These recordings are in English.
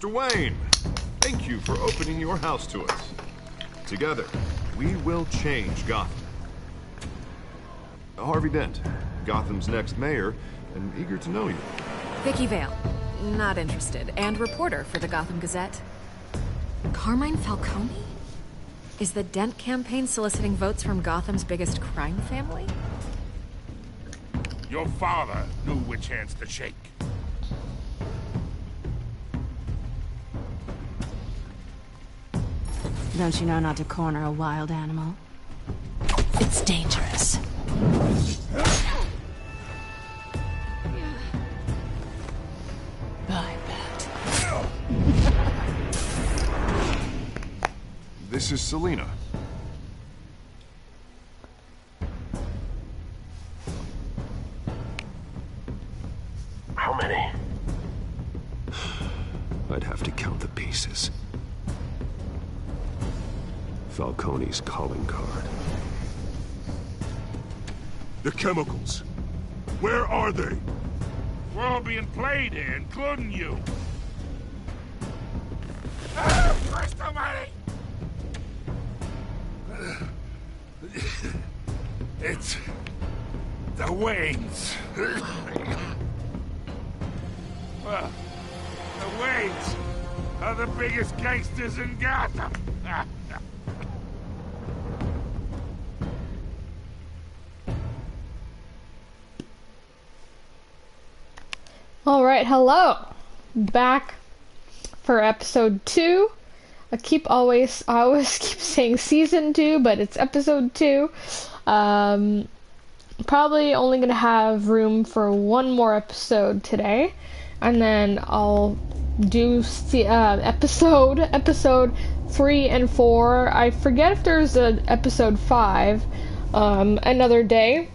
Mr. Wayne, thank you for opening your house to us. Together, we will change Gotham. Harvey Dent, Gotham's next mayor, and eager to know you. Vicky Vale, not interested, and reporter for the Gotham Gazette. Carmine Falcone? Is the Dent campaign soliciting votes from Gotham's biggest crime family? Your father knew which hands to shake. Don't you know not to corner a wild animal? It's dangerous. Bye, Bat. This is Selina. How many? I'd have to count the pieces. Falcone's calling card. The chemicals. Where are they? We're all being played here, including you. Ah, Christ almighty! It's... the Waynes. Well, the Waynes are the biggest gangsters in Gotham. Alright, hello! Back for episode 2. I always keep saying season 2, but it's episode 2. Probably only gonna have room for one more episode today, and then I'll do episode 3 and 4. I forget if there's an episode 5 another day.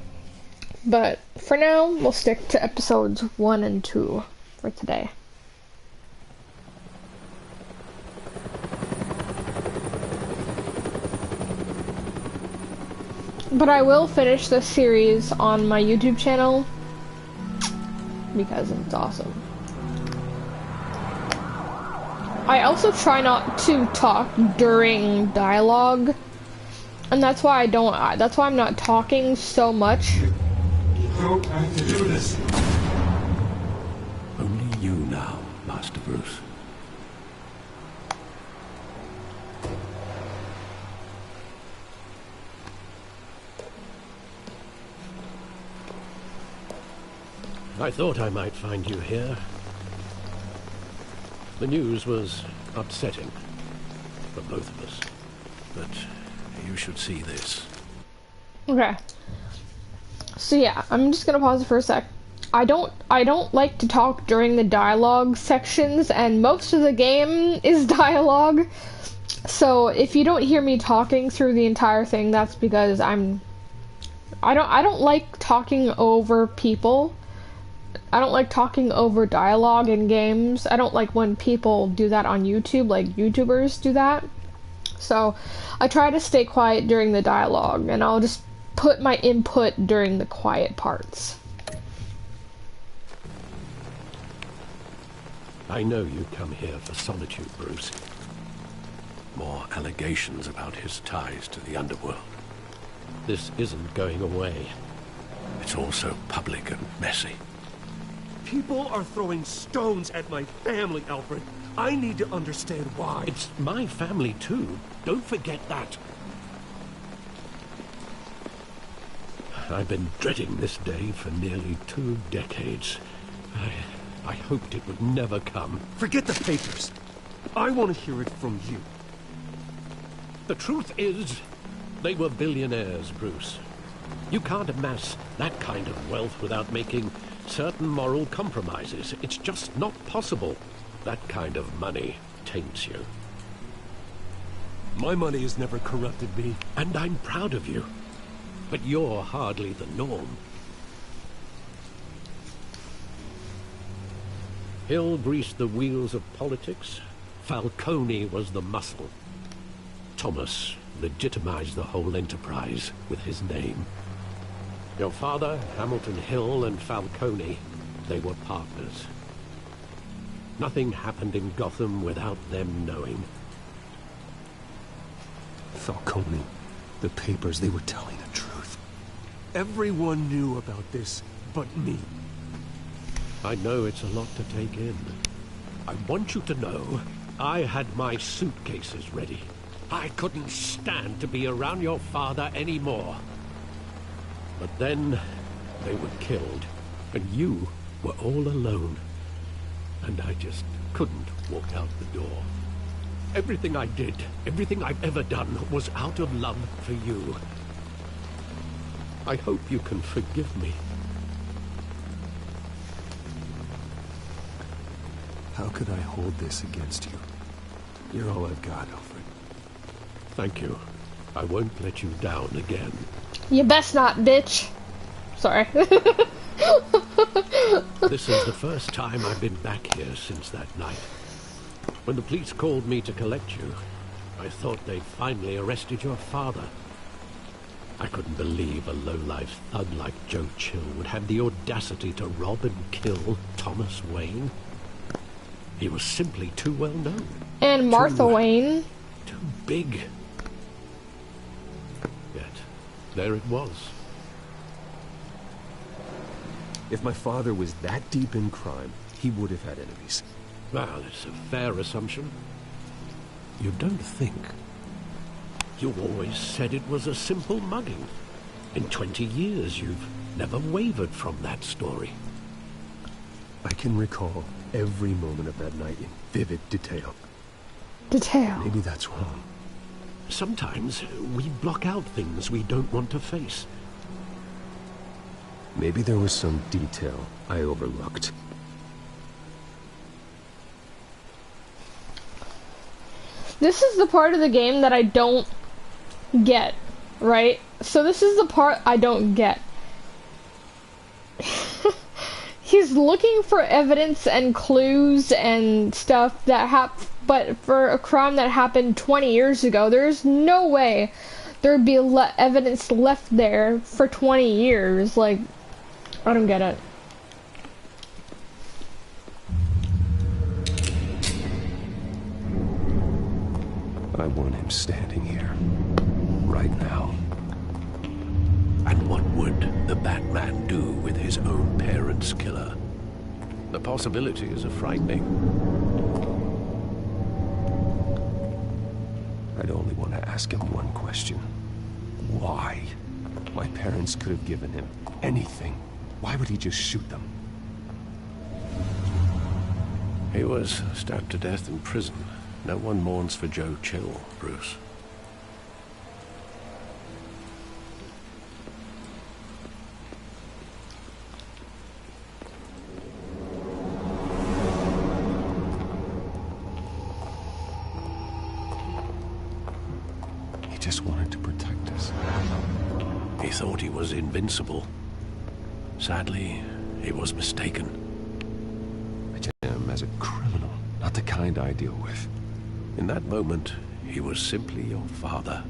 But for now, we'll stick to episodes 1 and 2 for today. But I will finish this series on my YouTube channel because it's awesome. I also try not to talk during dialogue, and that's why I'm not talking so much. No time to do this. Only you now, Master Bruce. I thought I might find you here. The news was upsetting for both of us, but you should see this. Okay. So yeah, I'm just gonna pause it for a sec. I don't like to talk during the dialogue sections, and most of the game is dialogue. So if you don't hear me talking through the entire thing, that's because I don't like talking over people. I don't like talking over dialogue in games. I don't like when people do that on YouTube, like YouTubers do that. So I try to stay quiet during the dialogue, and I'll just put my input during the quiet parts. I know you come here for solitude, Bruce. More allegations about his ties to the underworld. This isn't going away. It's all so public and messy. People are throwing stones at my family, Alfred. I need to understand why. It's my family too. Don't forget that. I've been dreading this day for nearly 2 decades. I hoped it would never come. Forget the papers. I want to hear it from you. The truth is, they were billionaires, Bruce. You can't amass that kind of wealth without making certain moral compromises. It's just not possible. That kind of money taints you. My money has never corrupted me. And I'm proud of you. But you're hardly the norm. Hill greased the wheels of politics. Falcone was the muscle. Thomas legitimized the whole enterprise with his name. Your father, Hamilton Hill, and Falcone, they were partners. Nothing happened in Gotham without them knowing. Falcone, the papers, they were telling the truth. Everyone knew about this but me. I know it's a lot to take in. I want you to know, I had my suitcases ready. I couldn't stand to be around your father anymore. But then, they were killed, and you were all alone. And I just couldn't walk out the door. Everything I did, everything I've ever done, was out of love for you. I hope you can forgive me. How could I hold this against you? You're all I've got, Alfred. Thank you. I won't let you down again. You best not, bitch. Sorry. This is the first time I've been back here since that night. When the police called me to collect you, I thought they'd finally arrested your father. I couldn't believe a low-life thug like Joe Chill would have the audacity to rob and kill Thomas Wayne. He was simply too well known. And Martha Wayne. Too big. Yet, there it was. If my father was that deep in crime, he would have had enemies. Well, it's a fair assumption. You don't think. You always said it was a simple mugging. In 20 years, you've never wavered from that story. I can recall every moment of that night in vivid detail. Maybe that's wrong. Sometimes we block out things we don't want to face. Maybe there was some detail I overlooked. This is the part of the game that I don't get, right? So this is the part I don't get. He's looking for evidence and clues and stuff that but for a crime that happened 20 years ago, there's no way there'd be evidence left there for 20 years. Like, I don't get it. I want him standing here, right now. And what would the Batman do with his own parents' killer? The possibilities are frightening. I'd only want to ask him one question. Why? My parents could have given him anything. Why would he just shoot them? He was stabbed to death in prison. No one mourns for Joe Chill, Bruce. He just wanted to protect us. He thought he was invincible. Sadly, he was mistaken. I judge him as a criminal, not the kind I deal with. In that moment, he was simply your father.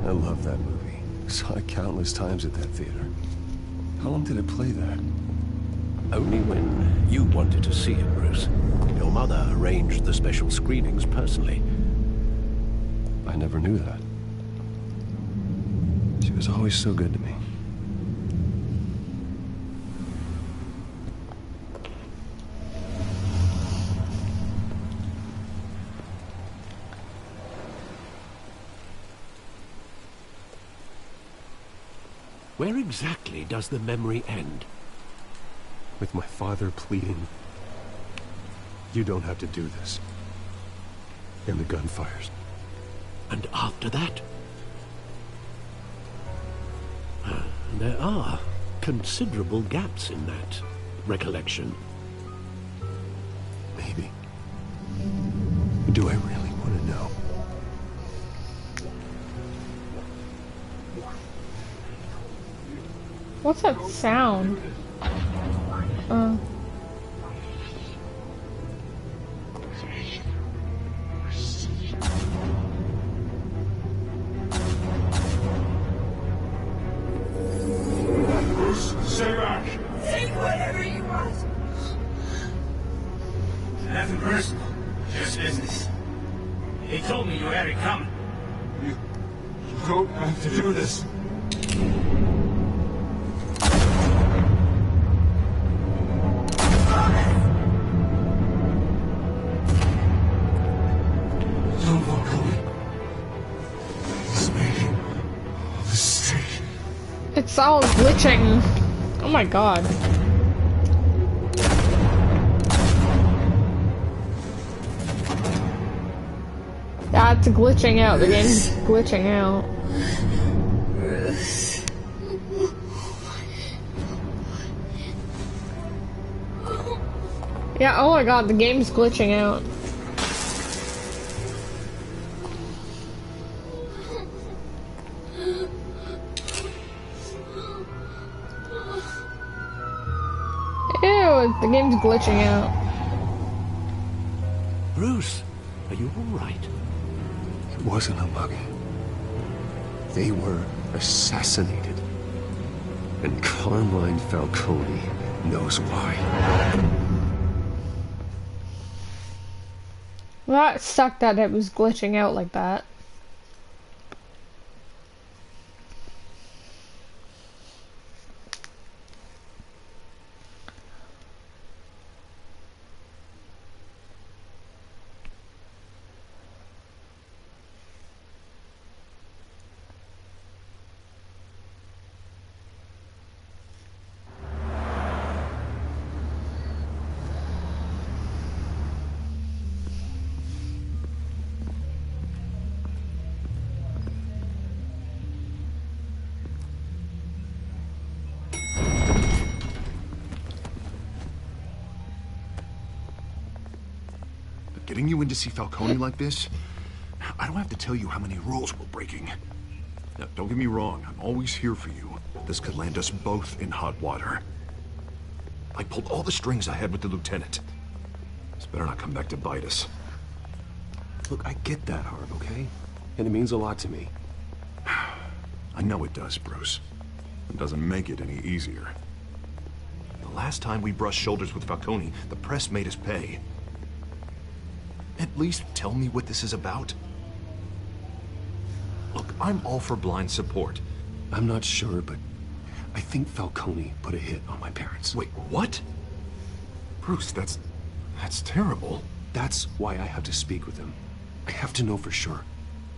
I love that movie. Saw it countless times at that theater. How long did it play there? Only when you wanted to see it, Bruce. Your mother arranged the special screenings personally. I never knew that. She was always so good to me. Where exactly does the memory end? With my father pleading, "You don't have to do this." And the gun fires. And after that? There are considerable gaps in that recollection. Maybe. Do I really want to know? What's that sound? Stay back! Take whatever you want. Nothing personal, just business. He told me you had it coming. You don't have to do this. Don't walk away. It's making a mistake. It's all glitching. Oh my god. Yeah, it's glitching out. The game's glitching out. Yeah, oh my god, the game's glitching out. Ew, the game's glitching out. Bruce, are you all right? It wasn't a mug. They were assassinated. And Carmine Falcone knows why. Well, that sucked that it was glitching out like that. Getting you in to see Falcone like this? I don't have to tell you how many rules we're breaking. Now, don't get me wrong, I'm always here for you. This could land us both in hot water. I pulled all the strings I had with the lieutenant. This better not come back to bite us. Look, I get that, Harv, okay? And it means a lot to me. I know it does, Bruce. It doesn't make it any easier. The last time we brushed shoulders with Falcone, the press made us pay. At least tell me what this is about. Look, I'm all for blind support. I'm not sure, but I think Falcone put a hit on my parents. Wait, what? Bruce, that's terrible. That's why I have to speak with him. I have to know for sure.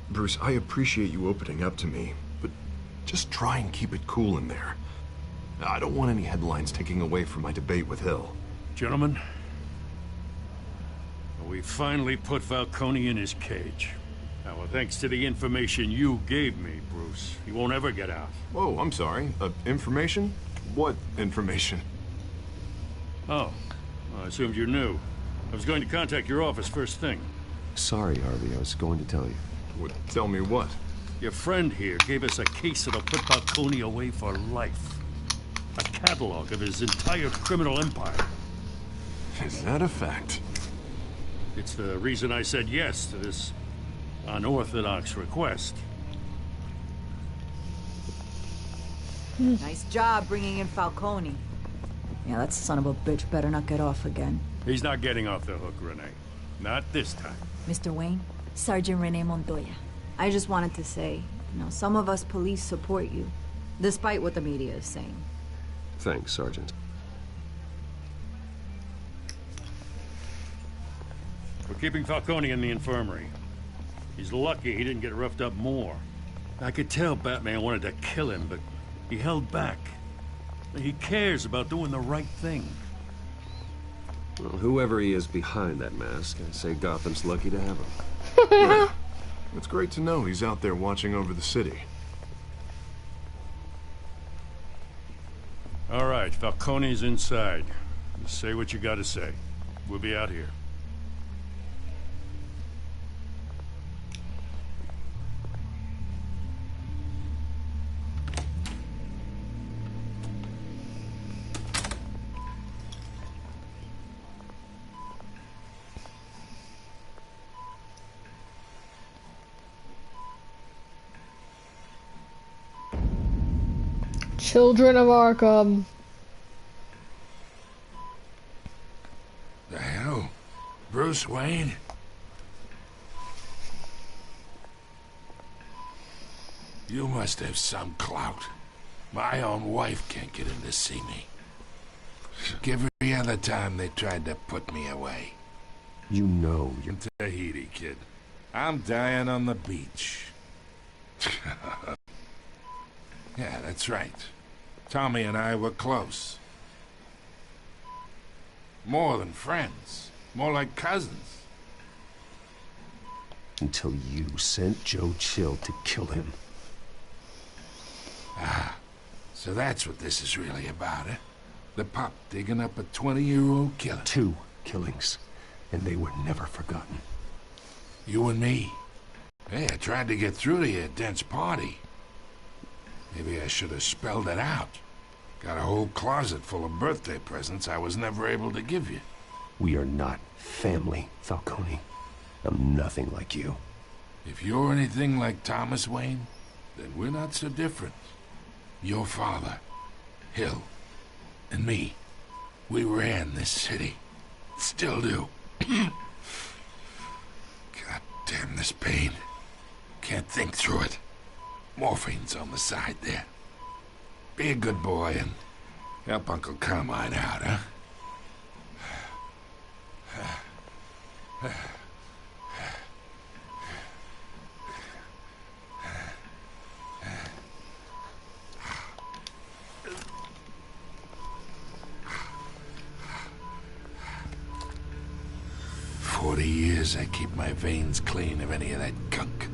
Bruce, I appreciate you opening up to me, but just try and keep it cool in there. I don't want any headlines taking away from my debate with Hill. Gentlemen, we finally put Falcone in his cage. Now, thanks to the information you gave me, Bruce, he won't ever get out. Whoa, I'm sorry. Information? What information? Oh, I assumed you knew. I was going to contact your office first thing. Sorry, Harvey, I was going to tell you. Would tell me what? Your friend here gave us a case that'll put Falcone away for life. A catalog of his entire criminal empire. Is that a fact? It's the reason I said yes to this unorthodox request. Nice job bringing in Falcone. Yeah, that son of a bitch better not get off again. He's not getting off the hook, Renee. Not this time. Mr. Wayne, Sergeant Renee Montoya. I just wanted to say, some of us police support you, despite what the media is saying. Thanks, Sergeant. We're keeping Falcone in the infirmary. He's lucky he didn't get roughed up more. I could tell Batman wanted to kill him, but he held back. He cares about doing the right thing. Well, whoever he is behind that mask, I'd say Gotham's lucky to have him. Yeah. It's great to know he's out there watching over the city. All right, Falcone's inside. Say what you gotta say. We'll be out here. Children of Arkham. The hell? Bruce Wayne? You must have some clout. My own wife can't get in to see me. Every other time they tried to put me away. You know you're... Tahiti, kid. I'm dying on the beach. Yeah, that's right. Tommy and I were close. More than friends. More like cousins. Until you sent Joe Chill to kill him. Ah, so that's what this is really about, eh? The pup digging up a 20-year-old killer. 2 killings, and they were never forgotten. You and me. Hey, I tried to get through to your dense party. Maybe I should have spelled it out. Got a whole closet full of birthday presents I was never able to give you. We are not family, Falcone. I'm nothing like you. If you're anything like Thomas Wayne, then we're not so different. Your father, Hill, and me, we ran this city. Still do. God damn this pain. Can't think through it. Morphine's on the side there. Be a good boy and help Uncle Carmine out, huh? 40 years I keep my veins clean of any of that gunk.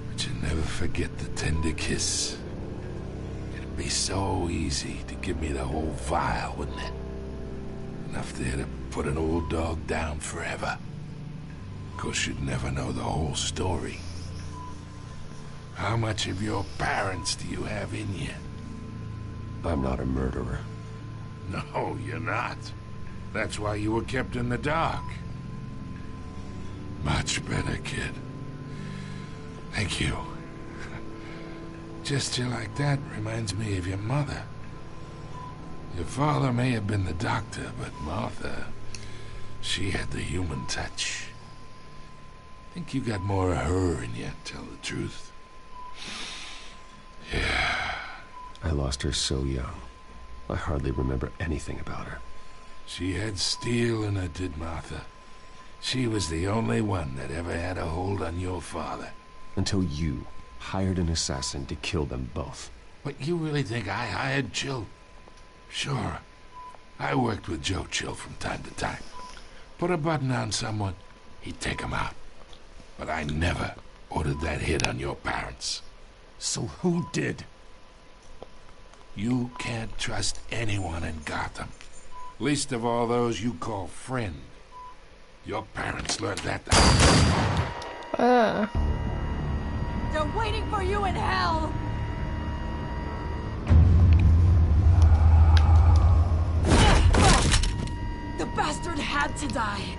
But you never forget the tender kiss. It'd be so easy to give me the whole vial, wouldn't it? Enough there to put an old dog down forever. Of course, you'd never know the whole story. How much of your parents do you have in you? I'm not a murderer. No, you're not. That's why you were kept in the dark. Much better, kid. Thank you. Gesture like that reminds me of your mother. Your father may have been the doctor, but Martha, she had the human touch. Think you got more of her in you, to tell the truth. Yeah. I lost her so young. I hardly remember anything about her. She had steel in her, did Martha. She was the only one that ever had a hold on your father. Until you hired an assassin to kill them both. What, you really think I hired Chill? Sure. I worked with Joe Chill from time to time. Put a button on someone, he'd take him out. But I never ordered that hit on your parents. So who did? You can't trust anyone in Gotham. Least of all those you call friend. Your parents learned that. They're waiting for you in hell! The bastard had to die.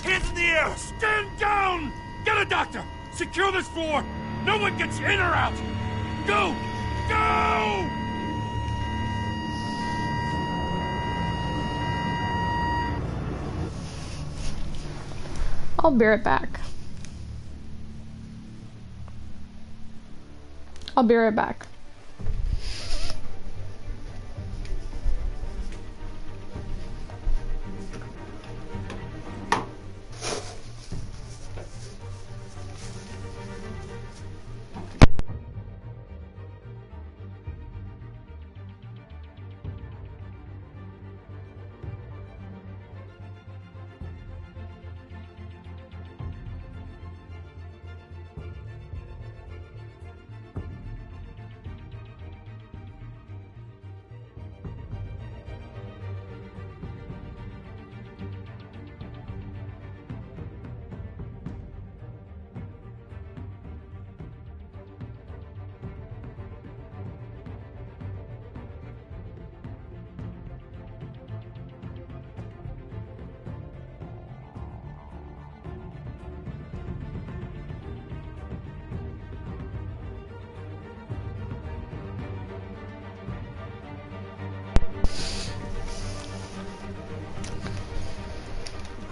Hands in the air! Stand down! Get a doctor! Secure this floor! No one gets in or out! Go! Go! I'll be right back. I'll be right back.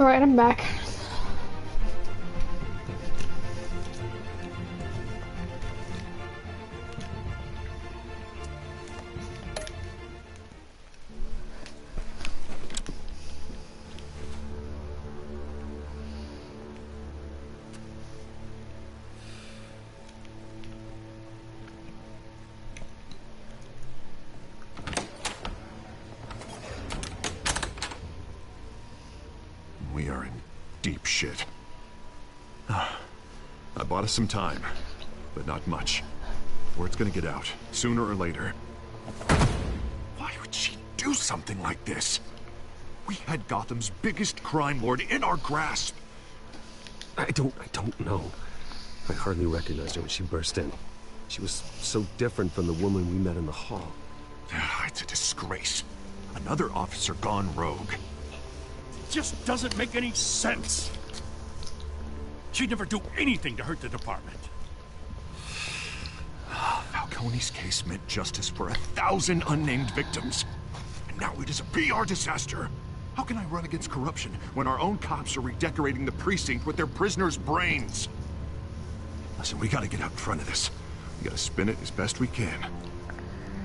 Alright, I'm back. We are in deep shit. I bought us some time, but not much. Word's gonna get out, sooner or later. Why would she do something like this? We had Gotham's biggest crime lord in our grasp. I don't know. I hardly recognized her when she burst in. She was so different from the woman we met in the hall. It's a disgrace. Another officer gone rogue. Just doesn't make any sense. She'd never do anything to hurt the department. Falcone's case meant justice for 1,000 unnamed victims. And now it is a PR disaster. How can I run against corruption when our own cops are redecorating the precinct with their prisoners' brains? Listen, we gotta get out in front of this. We gotta spin it as best we can.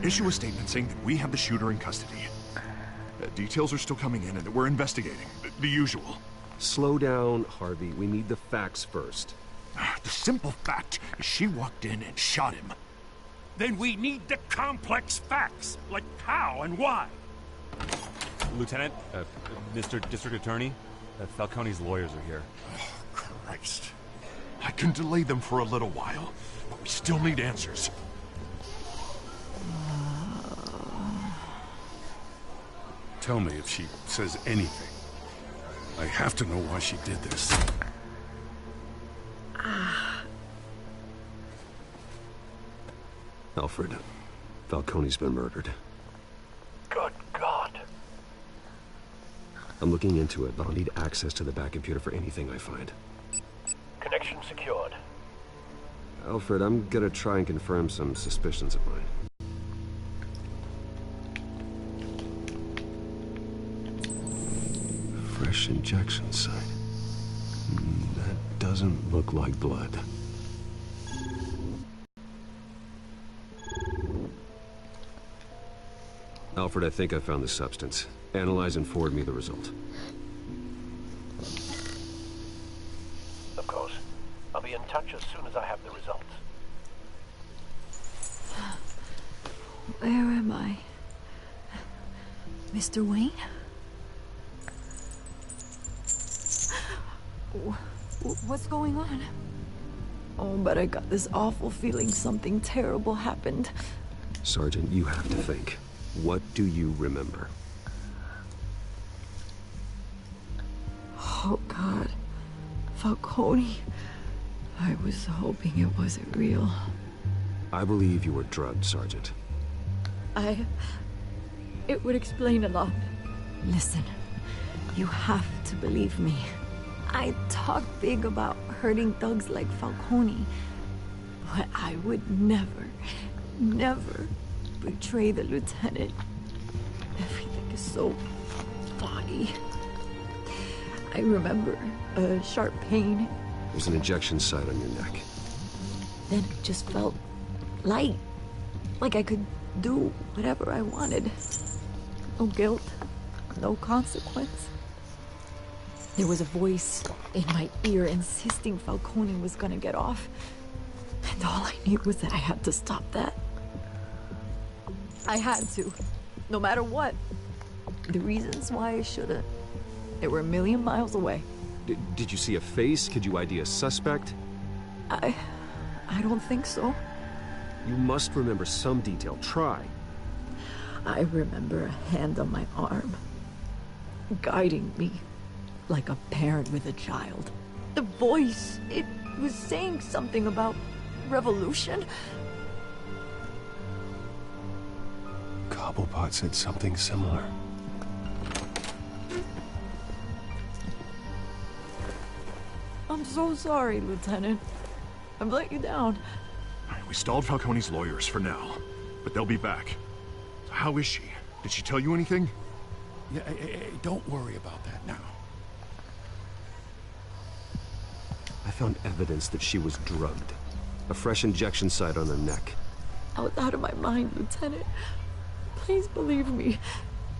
Issue a statement saying that we have the shooter in custody. Details are still coming in and we're investigating. The usual. Slow down, Harvey. We need the facts first. The simple fact is she walked in and shot him. Then we need the complex facts, like how and why. Lieutenant, Mr. District Attorney, Falcone's lawyers are here. Oh, Christ. I can delay them for a little while, but we still need answers. Tell me if she says anything. I have to know why she did this. Alfred, Falcone's been murdered. Good God. I'm looking into it, but I'll need access to the back computer for anything I find. Connection secured. Alfred, I'm gonna try and confirm some suspicions of mine. Fresh injection site. That doesn't look like blood. Alfred, I think I found the substance. Analyze and forward me the result. Of course. I'll be in touch as soon as I have the results. Where am I? Mr. Wayne? What's going on? Oh, but I got this awful feeling something terrible happened. Sergeant, you have to think. What do you remember? Oh, God. Falcone. I was hoping it wasn't real. I believe you were drugged, Sergeant. It would explain a lot. Listen, you have to believe me. I talk big about hurting thugs like Falcone, but I would never, never betray the lieutenant. Everything is so foggy. I remember a sharp pain. There's an injection site on your neck. Then it just felt light, like I could do whatever I wanted. No guilt, no consequence. There was a voice in my ear insisting Falcone was gonna get off. And all I knew was that I had to stop that. I had to, no matter what. The reasons why I shouldn't, they were a million miles away. Did you see a face? Could you ID a suspect? I don't think so. You must remember some detail. Try. I remember a hand on my arm, guiding me like a parent with a child. The voice, it was saying something about revolution. Cobblepot said something similar. I'm so sorry, Lieutenant. I've let you down. We stalled Falcone's lawyers for now, but they'll be back. How is she? Did she tell you anything? Yeah, don't worry about that now. found evidence that she was drugged. A fresh injection site on her neck. I was out of my mind, Lieutenant. Please believe me.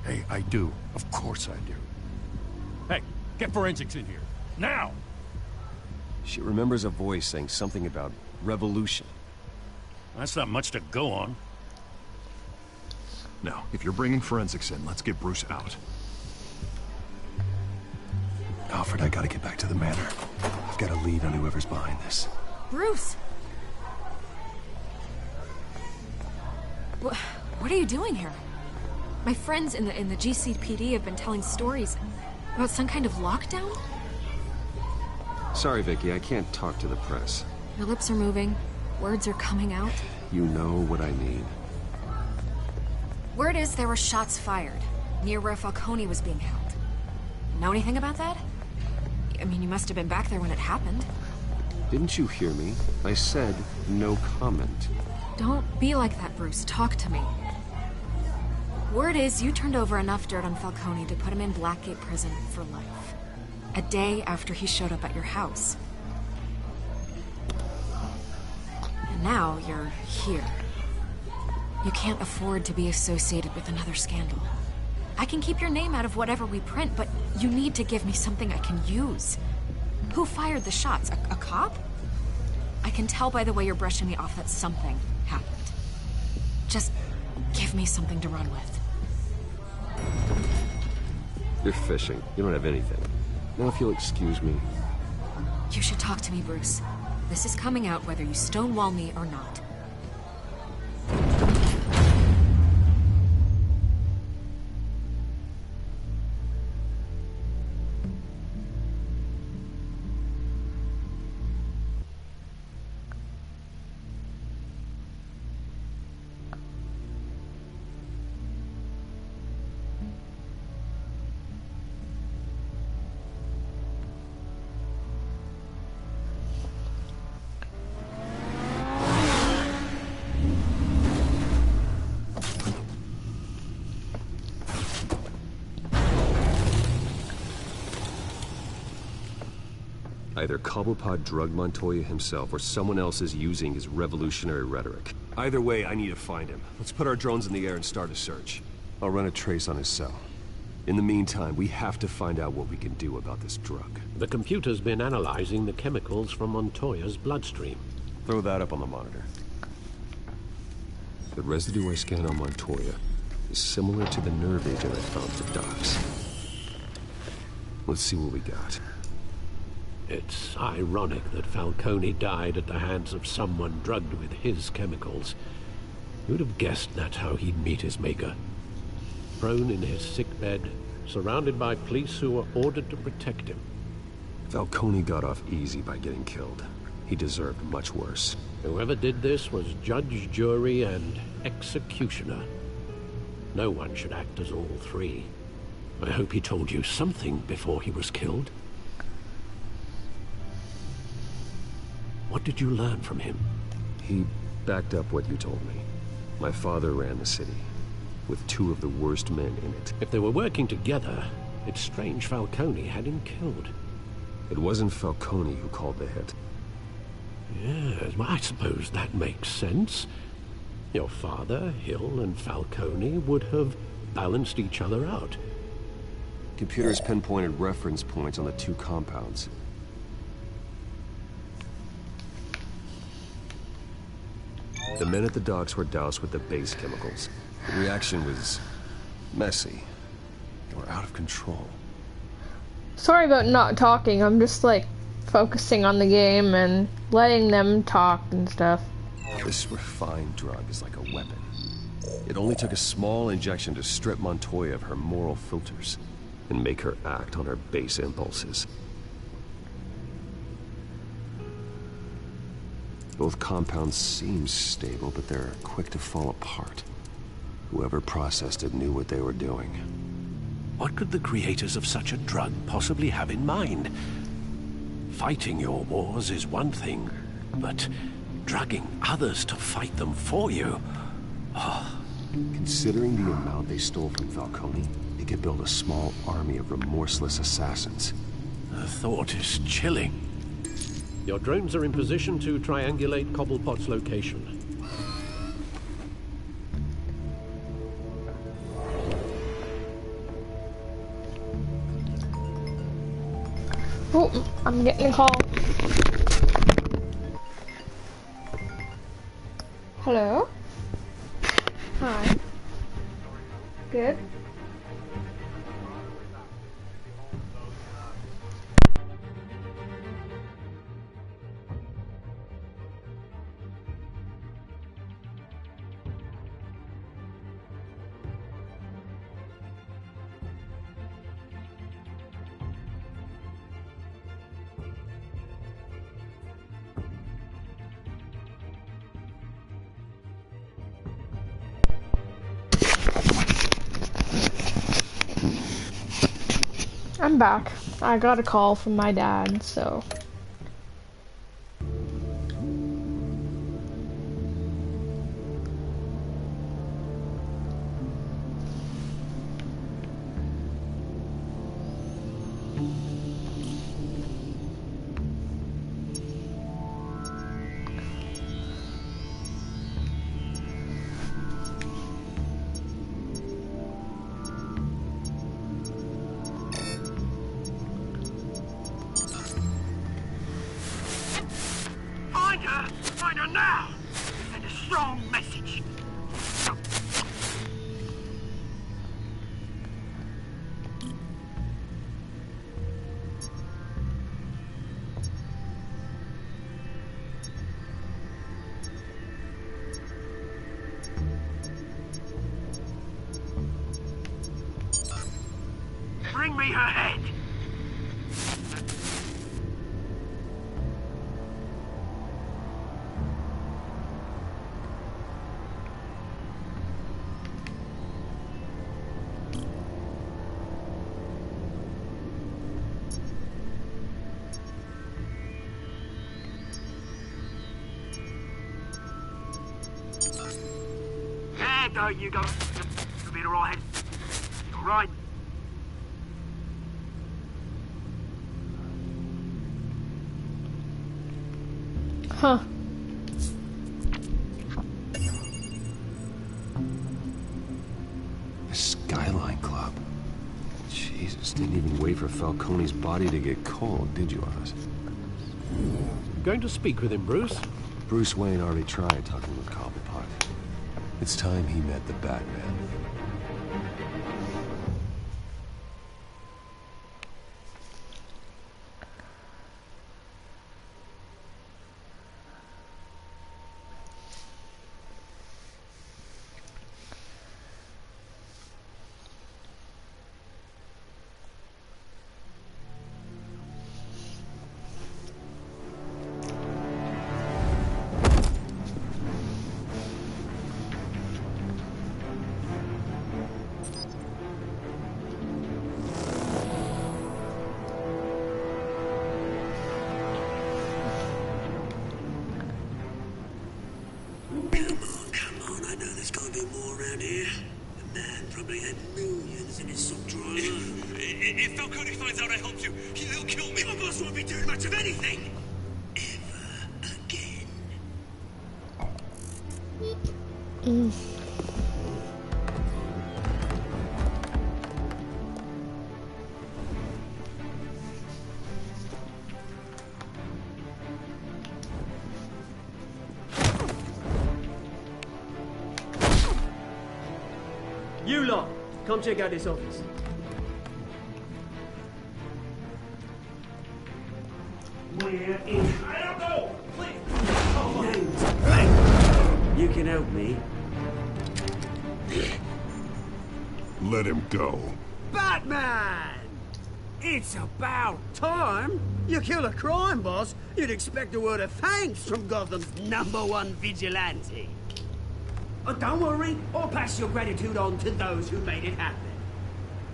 Hey, I do. Of course I do. Hey, get forensics in here. Now! She remembers a voice saying something about revolution. That's not much to go on. Now, if you're bringing forensics in, let's get Bruce out. Alfred, I gotta get back to the manor. I've got a lead on whoever's behind this. Bruce! What are you doing here? My friends in the GCPD have been telling stories about some kind of lockdown? Sorry, Vicky, I can't talk to the press. Your lips are moving. Words are coming out. You know what I need. Word is there were shots fired near where Falcone was being held. Know anything about that? I mean, you must have been back there when it happened. Didn't you hear me? I said no comment. Don't be like that, Bruce. Talk to me. Word is you turned over enough dirt on Falcone to put him in Blackgate Prison for life. A day after he showed up at your house. And now you're here. You can't afford to be associated with another scandal. I can keep your name out of whatever we print, but you need to give me something I can use. Who fired the shots? A cop? I can tell by the way you're brushing me off that something happened. Just give me something to run with. You're fishing. You don't have anything. Now if you'll excuse me. You should talk to me, Bruce. This is coming out whether you stonewall me or not. Either Cobblepot drugged Montoya himself, or someone else is using his revolutionary rhetoric. Either way, I need to find him. Let's put our drones in the air and start a search. I'll run a trace on his cell. In the meantime, we have to find out what we can do about this drug. The computer's been analyzing the chemicals from Montoya's bloodstream. Throw that up on the monitor. The residue I scanned on Montoya is similar to the nerve agent I found for Docs. Let's see what we got. It's ironic that Falcone died at the hands of someone drugged with his chemicals. Who'd have guessed that's how he'd meet his maker? Prone in his sickbed, surrounded by police who were ordered to protect him. Falcone got off easy by getting killed. He deserved much worse. Whoever did this was judge, jury, and executioner. No one should act as all three. I hope he told you something before he was killed. What did you learn from him? He backed up what you told me. My father ran the city, with two of the worst men in it. If they were working together, it's strange Falcone had him killed. It wasn't Falcone who called the hit. Yes, well, I suppose that makes sense. Your father, Hill, and Falcone would have balanced each other out. Computers pinpointed reference points on the two compounds. The men at the docks were doused with the base chemicals. The reaction was messy. They were out of control. Sorry about not talking. I'm just like focusing on the game and letting them talk and stuff. This refined drug is like a weapon. It only took a small injection to strip Montoya of her moral filters and make her act on her base impulses. Both compounds seem stable, but they're quick to fall apart. Whoever processed it knew what they were doing. What could the creators of such a drug possibly have in mind? Fighting your wars is one thing, but drugging others to fight them for you? Oh. Considering the amount they stole from Falcone, they could build a small army of remorseless assassins. The thought is chilling. Your drones are in position to triangulate Cobblepot's location. Oh, I'm getting a call. Hello? Hi. Good. I'm back. I got a call from my dad, so... Find her now! Send a strong message. Bring me her head! There you go. You'll be alright. Alright. Huh. The Skyline Club. Jesus, didn't even wait for Falcone's body to get cold, did you, Oz? Going to speak with him, Bruce? Bruce Wayne already tried talking with Cobblepot. It's time he met the Batman. If Falcone finds out I helped you, he'll kill me. Your boss won't be doing much of anything. Ever again. You lot, come check out this office. We're in. I don't know. Please. You can help me. Let him go. Batman! It's about time. You kill a crime boss, you'd expect a word of thanks from Gotham's #1 vigilante. Oh, don't worry, I'll pass your gratitude on to those who made it happen.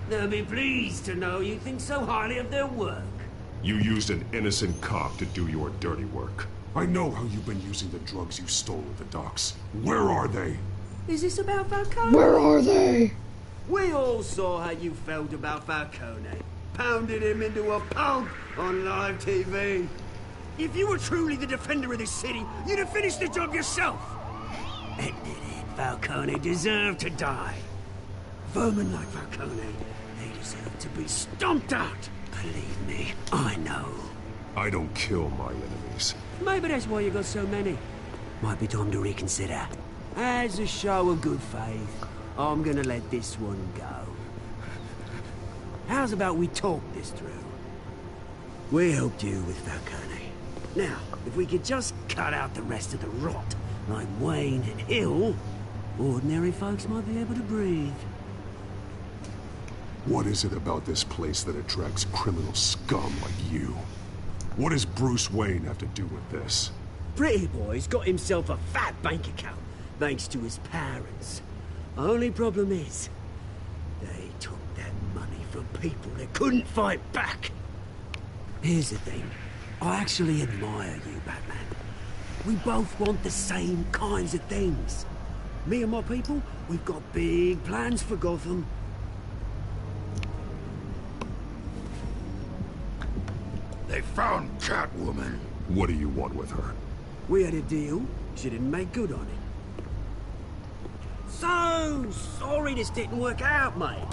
They'll be pleased to know you think so highly of their work. You used an innocent cop to do your dirty work. I know how you've been using the drugs you stole at the docks. Where are they? Is this about Falcone? Where are they? We all saw how you felt about Falcone. Pounded him into a pulp on live TV. If you were truly the defender of this city, you'd have finished the job yourself. Admit it, Falcone deserved to die. Vermin like Falcone, they deserve to be stomped out. Believe me, I know. I don't kill my enemies. Maybe that's why you got so many. Might be time to reconsider. As a show of good faith, I'm gonna let this one go. How's about we talk this through? We helped you with Falcone. Now, if we could just cut out the rest of the rot, like Wayne and Hill, ordinary folks might be able to breathe. What is it about this place that attracts criminal scum like you? What does Bruce Wayne have to do with this? Pretty Boy's got himself a fat bank account, thanks to his parents. Only problem is, they took that money from people that couldn't fight back. Here's the thing. I actually admire you, Batman. We both want the same kinds of things. Me and my people, we've got big plans for Gotham. They found Catwoman. What do you want with her? We had a deal. She didn't make good on it. So sorry this didn't work out, mate.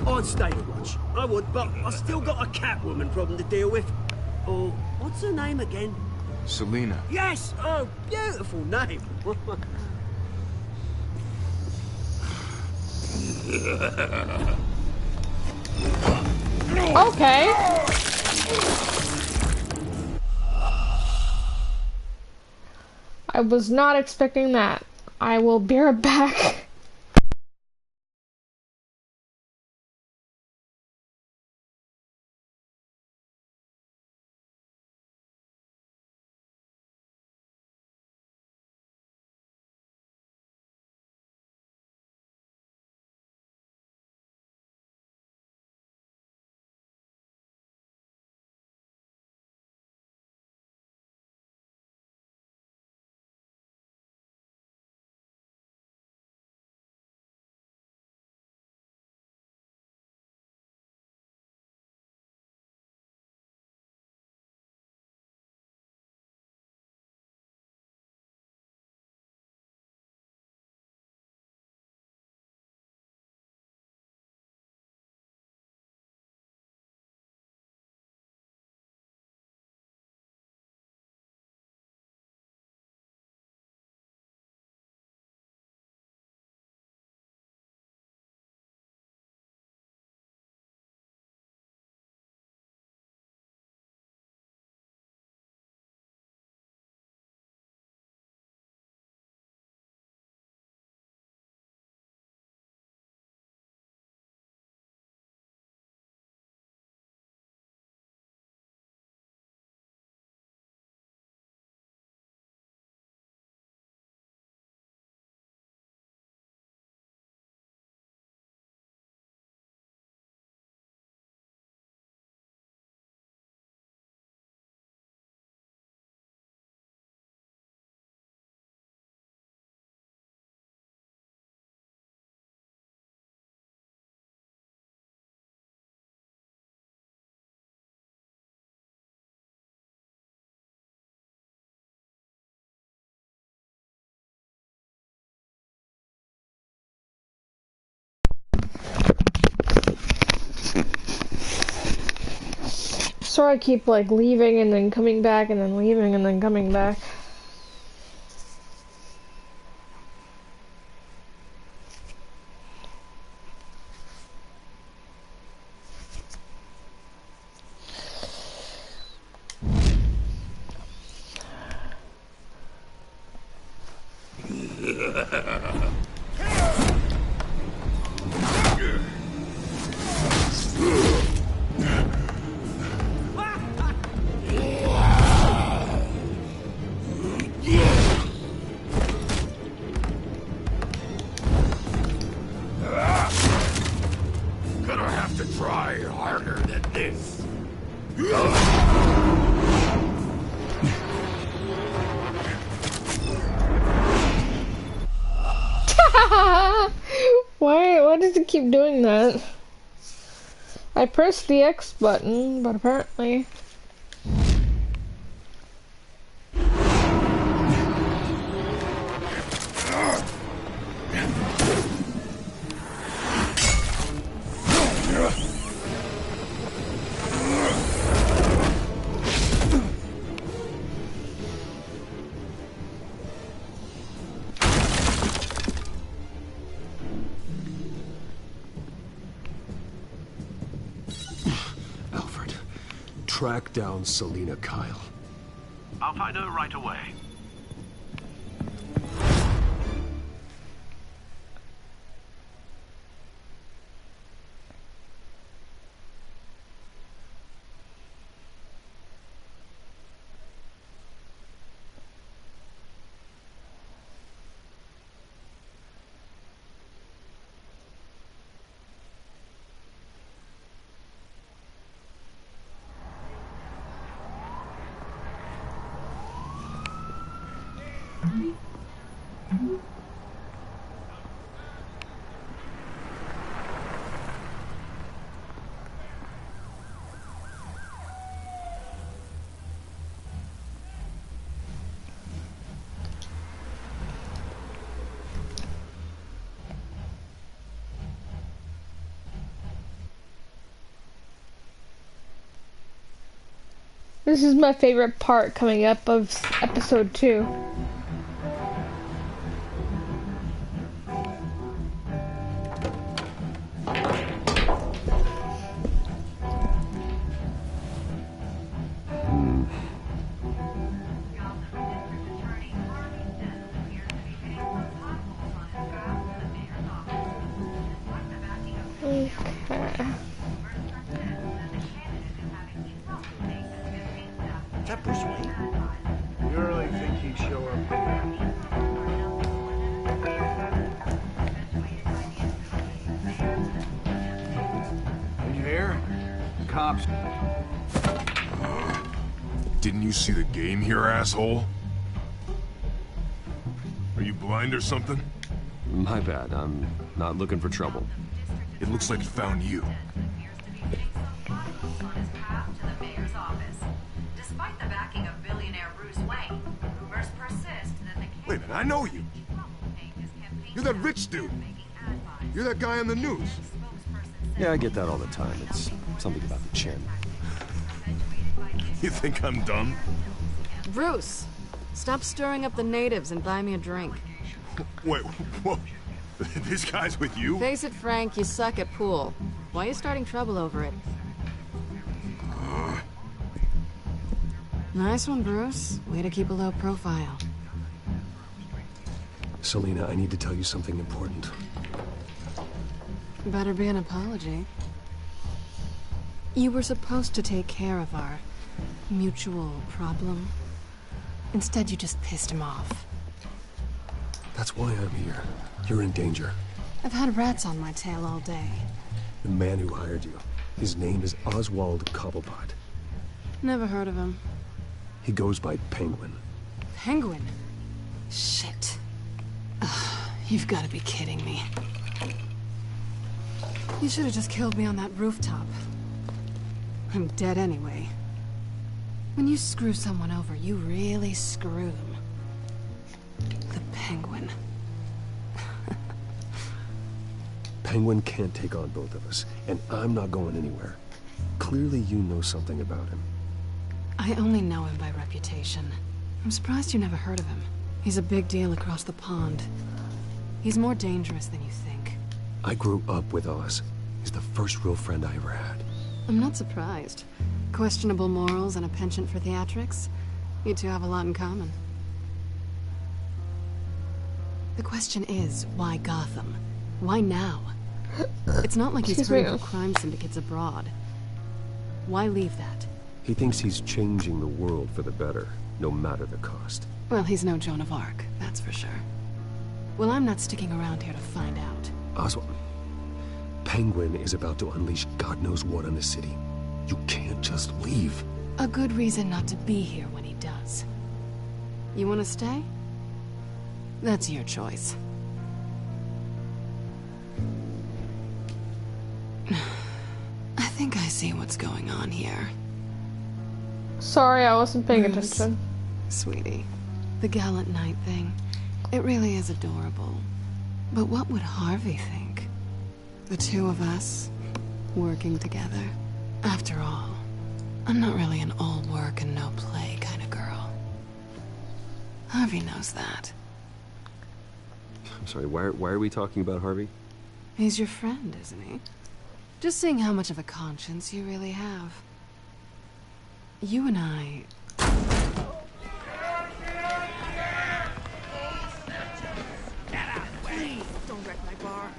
I'd stay to watch. I would, but I still got a Catwoman problem to deal with. Oh, what's her name again? Selina. Yes! Oh, beautiful name. Okay. I was not expecting that. I will be right back. Sorry, I keep like leaving and then coming back and then leaving and then coming back. Gonna have to try harder than this. Why does it keep doing that? I pressed the X button, but apparently... track down Selina Kyle. I'll find her right away. This is my favorite part coming up of episode 2. Didn't you see the game here, asshole? Are you blind or something? My bad, I'm not looking for trouble. It looks like it found you. Despite the backing of billionaire Bruce Wayne, rumors persist that the Wait a minute, I know you. You're that rich dude. You're that guy on the news. Yeah, I get that all the time. It's something about the chin. You think I'm dumb? Bruce, stop stirring up the natives and buy me a drink. Wait, whoa. This guy's with you? Face it, Frank, you suck at pool. Why are you starting trouble over it? Nice one, Bruce. Way to keep a low profile. Selina, I need to tell you something important. Better be an apology. You were supposed to take care of our mutual problem. Instead, you just pissed him off. That's why I'm here. You're in danger. I've had rats on my tail all day. The man who hired you, his name is Oswald Cobblepot. Never heard of him. He goes by Penguin. Penguin? Shit. Ugh, you've got to be kidding me. You should have just killed me on that rooftop. I'm dead anyway. When you screw someone over, you really screw them. The Penguin. Penguin can't take on both of us, and I'm not going anywhere. Clearly you know something about him. I only know him by reputation. I'm surprised you never heard of him. He's a big deal across the pond. He's more dangerous than you think. I grew up with Oz. He's the first real friend I ever had. I'm not surprised. Questionable morals and a penchant for theatrics. You two have a lot in common. The question is, why Gotham? Why now? It's not like he's heard of crime syndicates abroad. Why leave that? He thinks he's changing the world for the better, no matter the cost. Well, he's no Joan of Arc, that's for sure. Well, I'm not sticking around here to find out. Oswald, Penguin is about to unleash God knows what on the city. You can't just leave. A good reason not to be here when he does. You want to stay? That's your choice. I think I see what's going on here. Sorry, I wasn't paying attention. Sweetie, the gallant knight thing, it really is adorable. But what would Harvey think? The two of us, working together. After all, I'm not really an all work and no play kind of girl. Harvey knows that. I'm sorry, why are we talking about Harvey? He's your friend, isn't he? Just seeing how much of a conscience you really have. You and I... Don't wreck my bar.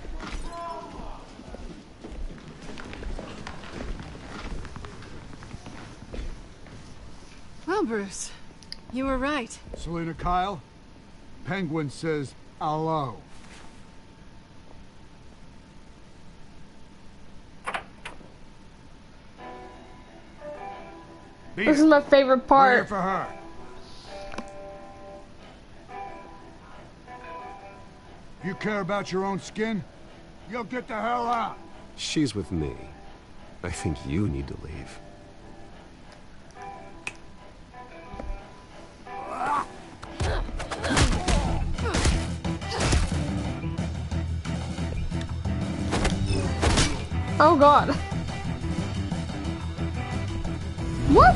Well, Bruce, you were right. Selina Kyle, Penguin says hello. This is my favorite We're here part. for her. If you care about your own skin, you'll get the hell out. She's with me. I think you need to leave. Oh god. What?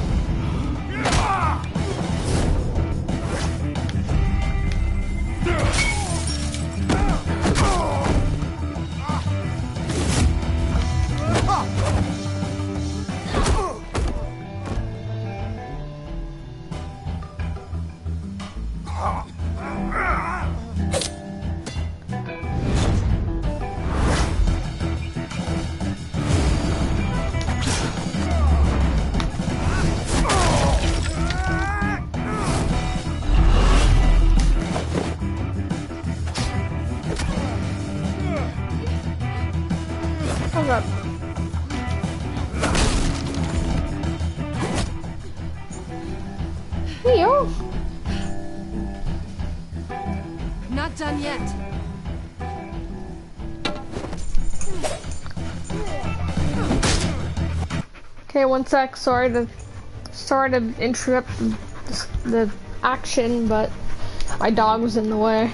Oh god. Leo? Not done yet. Okay, one sec. Sorry to interrupt the action, but my dog was in the way.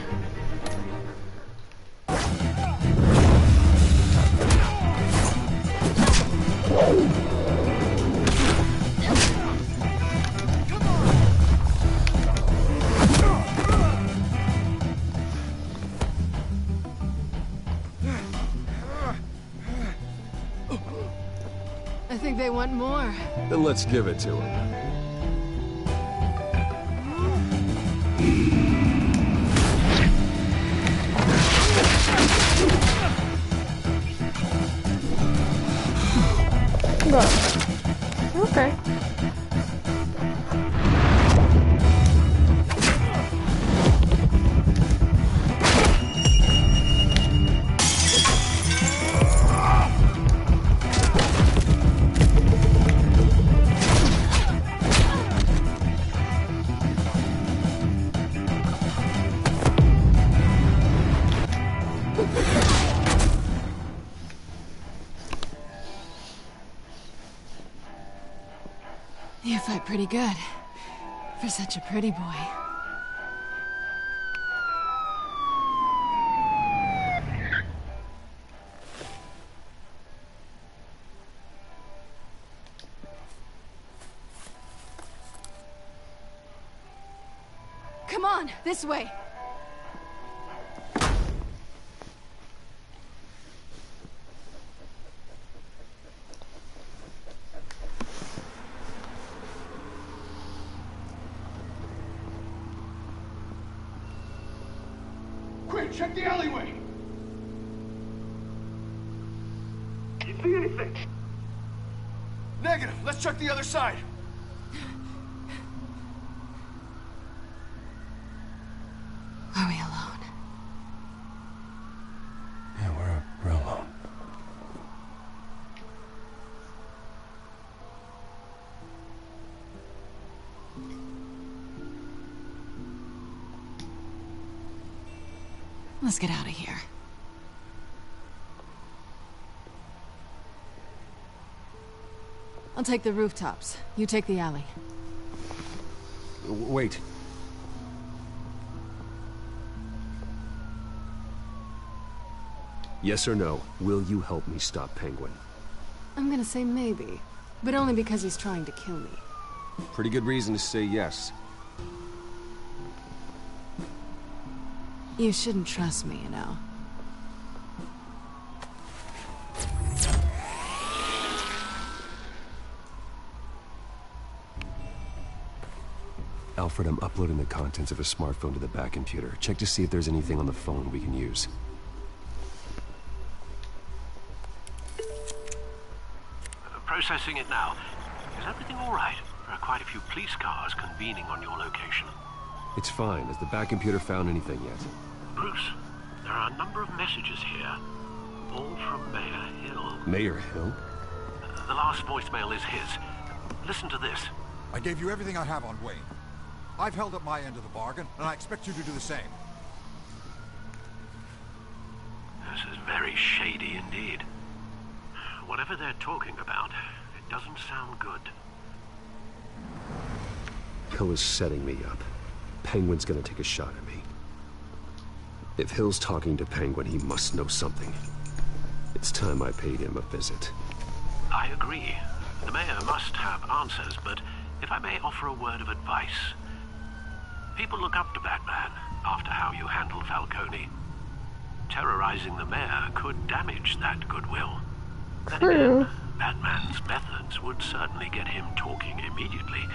I think they want more. Then let's give it to him. Okay. You fight pretty good. For such a pretty boy. Come on, this way. Quick, check the alleyway! You see anything? Negative. Let's check the other side. Are we alone? Yeah, we're alone. Let's get out of here. I'll take the rooftops. You take the alley. Wait. Yes or no, will you help me stop Penguin? I'm gonna say maybe, but only because he's trying to kill me. Pretty good reason to say yes. You shouldn't trust me, you know. Alfred, I'm uploading the contents of a smartphone to the back computer. Check to see if there's anything on the phone we can use. Processing it now. Is everything all right? There are quite a few police cars convening on your location. It's fine. Has the back computer found anything yet? Bruce, there are a number of messages here. All from Mayor Hill. Mayor Hill? The last voicemail is his. Listen to this. I gave you everything I have on Wayne. I've held up my end of the bargain, and I expect you to do the same. This is very shady indeed. Whatever they're talking about, it doesn't sound good. Hill is setting me up. Penguin's gonna take a shot at me. If Hill's talking to Penguin, he must know something. It's time I paid him a visit. I agree. The mayor must have answers, but if I may offer a word of advice. People look up to Batman after how you handled Falcone. Terrorizing the mayor could damage that goodwill. Then again, Batman's methods would certainly get him talking immediately.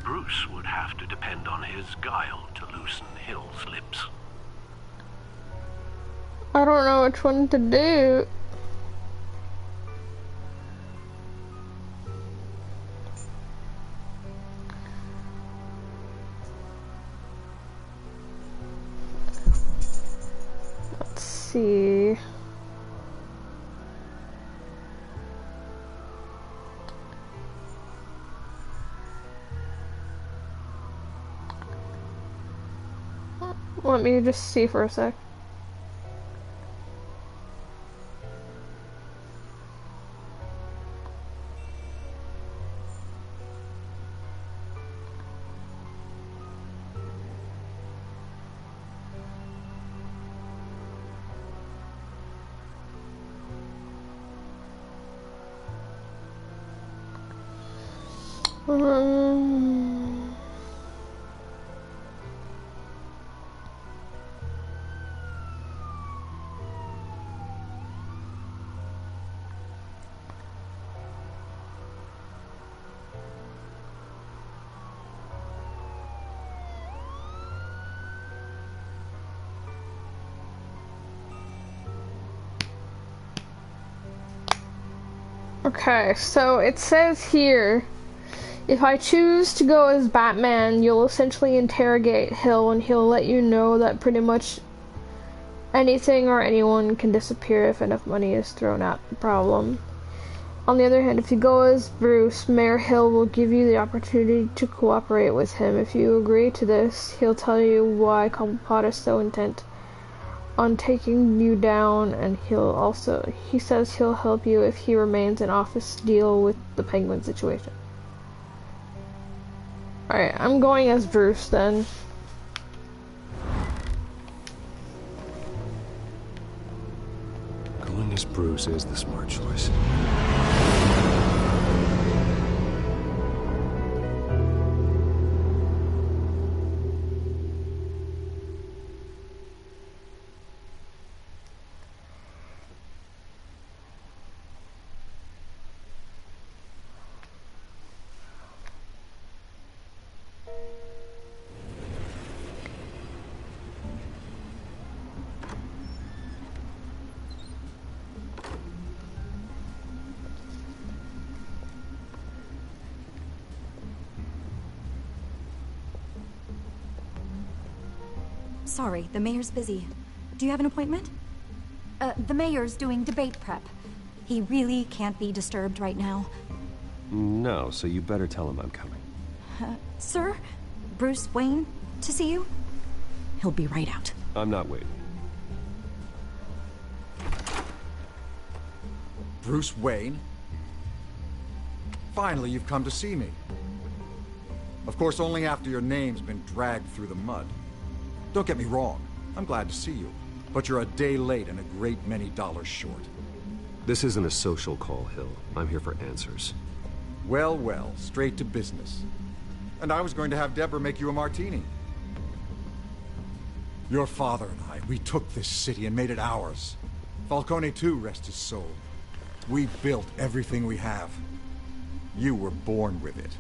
Bruce would have to depend on his guile to loosen Hill's lips. I don't know which one to do. Let's see. Let me just see for a sec. Okay, so it says here, if I choose to go as Batman, you'll essentially interrogate Hill and he'll let you know that pretty much anything or anyone can disappear if enough money is thrown at the problem. On the other hand, if you go as Bruce, Mayor Hill will give you the opportunity to cooperate with him. If you agree to this, he'll tell you why Cobblepot is so intent on taking you down, and he says he'll help you if he remains in office to deal with the Penguin situation. Alright, I'm going as Bruce then. Going as Bruce is the smart choice. Sorry, the mayor's busy. Do you have an appointment? The mayor's doing debate prep. He really can't be disturbed right now. No, so you better tell him I'm coming. Sir? Bruce Wayne to see you? He'll be right out. I'm not waiting. Bruce Wayne? Finally, you've come to see me. Of course, only after your name's been dragged through the mud. Don't get me wrong, I'm glad to see you, but you're a day late and a great many dollars short. This isn't a social call, Hill. I'm here for answers. Well, well, straight to business. And I was going to have Deborah make you a martini. Your father and I, we took this city and made it ours. Falcone too, rest his soul. We built everything we have. You were born with it.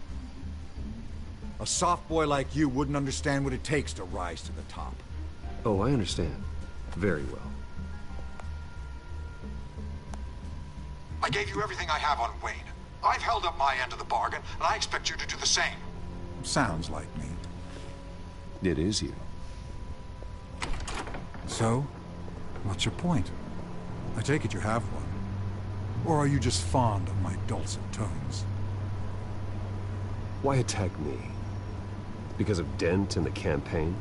A soft boy like you wouldn't understand what it takes to rise to the top. Oh, I understand. Very well. I gave you everything I have on Wayne. I've held up my end of the bargain, and I expect you to do the same. Sounds like me. It is you. So, what's your point? I take it you have one. Or are you just fond of my dulcet tones? Why attack me? Because of Dent and the campaign?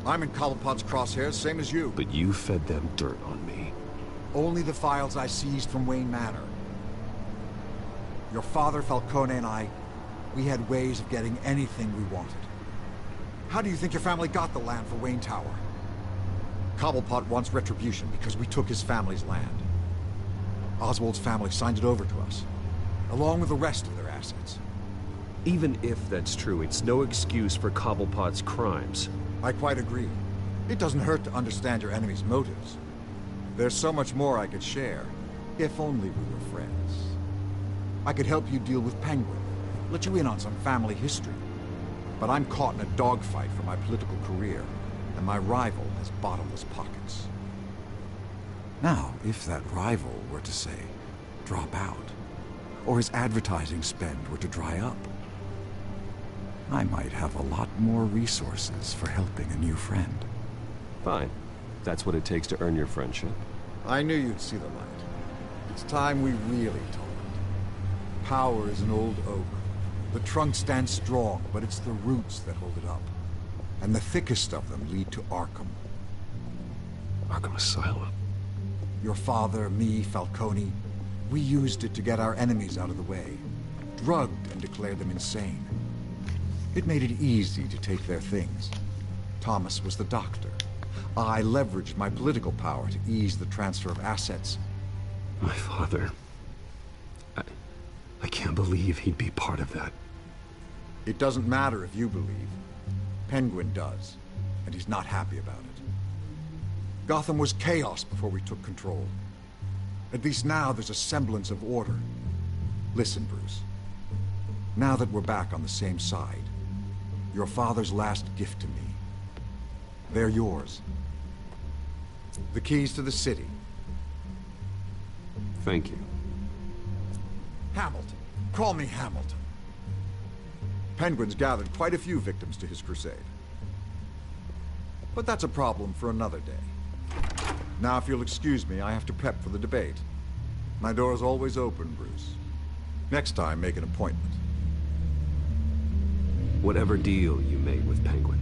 I'm in Cobblepot's crosshairs, same as you. But you fed them dirt on me. Only the files I seized from Wayne Manor. Your father, Falcone, and I, we had ways of getting anything we wanted. How do you think your family got the land for Wayne Tower? Cobblepot wants retribution because we took his family's land. Oswald's family signed it over to us, along with the rest of their assets. Even if that's true, it's no excuse for Cobblepot's crimes. I quite agree. It doesn't hurt to understand your enemy's motives. There's so much more I could share, if only we were friends. I could help you deal with Penguin, let you in on some family history. But I'm caught in a dogfight for my political career, and my rival has bottomless pockets. Now, if that rival were to say, drop out, or his advertising spend were to dry up, I might have a lot more resources for helping a new friend. Fine. That's what it takes to earn your friendship. I knew you'd see the light. It's time we really talked. Power is an old oak. The trunk stands strong, but it's the roots that hold it up. And the thickest of them lead to Arkham. Arkham Asylum? Your father, me, Falcone, we used it to get our enemies out of the way. Drugged and declared them insane. It made it easy to take their things. Thomas was the doctor. I leveraged my political power to ease the transfer of assets. My father... I can't believe he'd be part of that. It doesn't matter if you believe. Penguin does, and he's not happy about it. Gotham was chaos before we took control. At least now there's a semblance of order. Listen, Bruce. Now that we're back on the same side, your father's last gift to me, they're yours. The keys to the city. Thank you. Hamilton. Call me Hamilton. Penguin's gathered quite a few victims to his crusade. But that's a problem for another day. Now, if you'll excuse me, I have to prep for the debate. My door is always open, Bruce. Next time, make an appointment. Whatever deal you made with Penguin,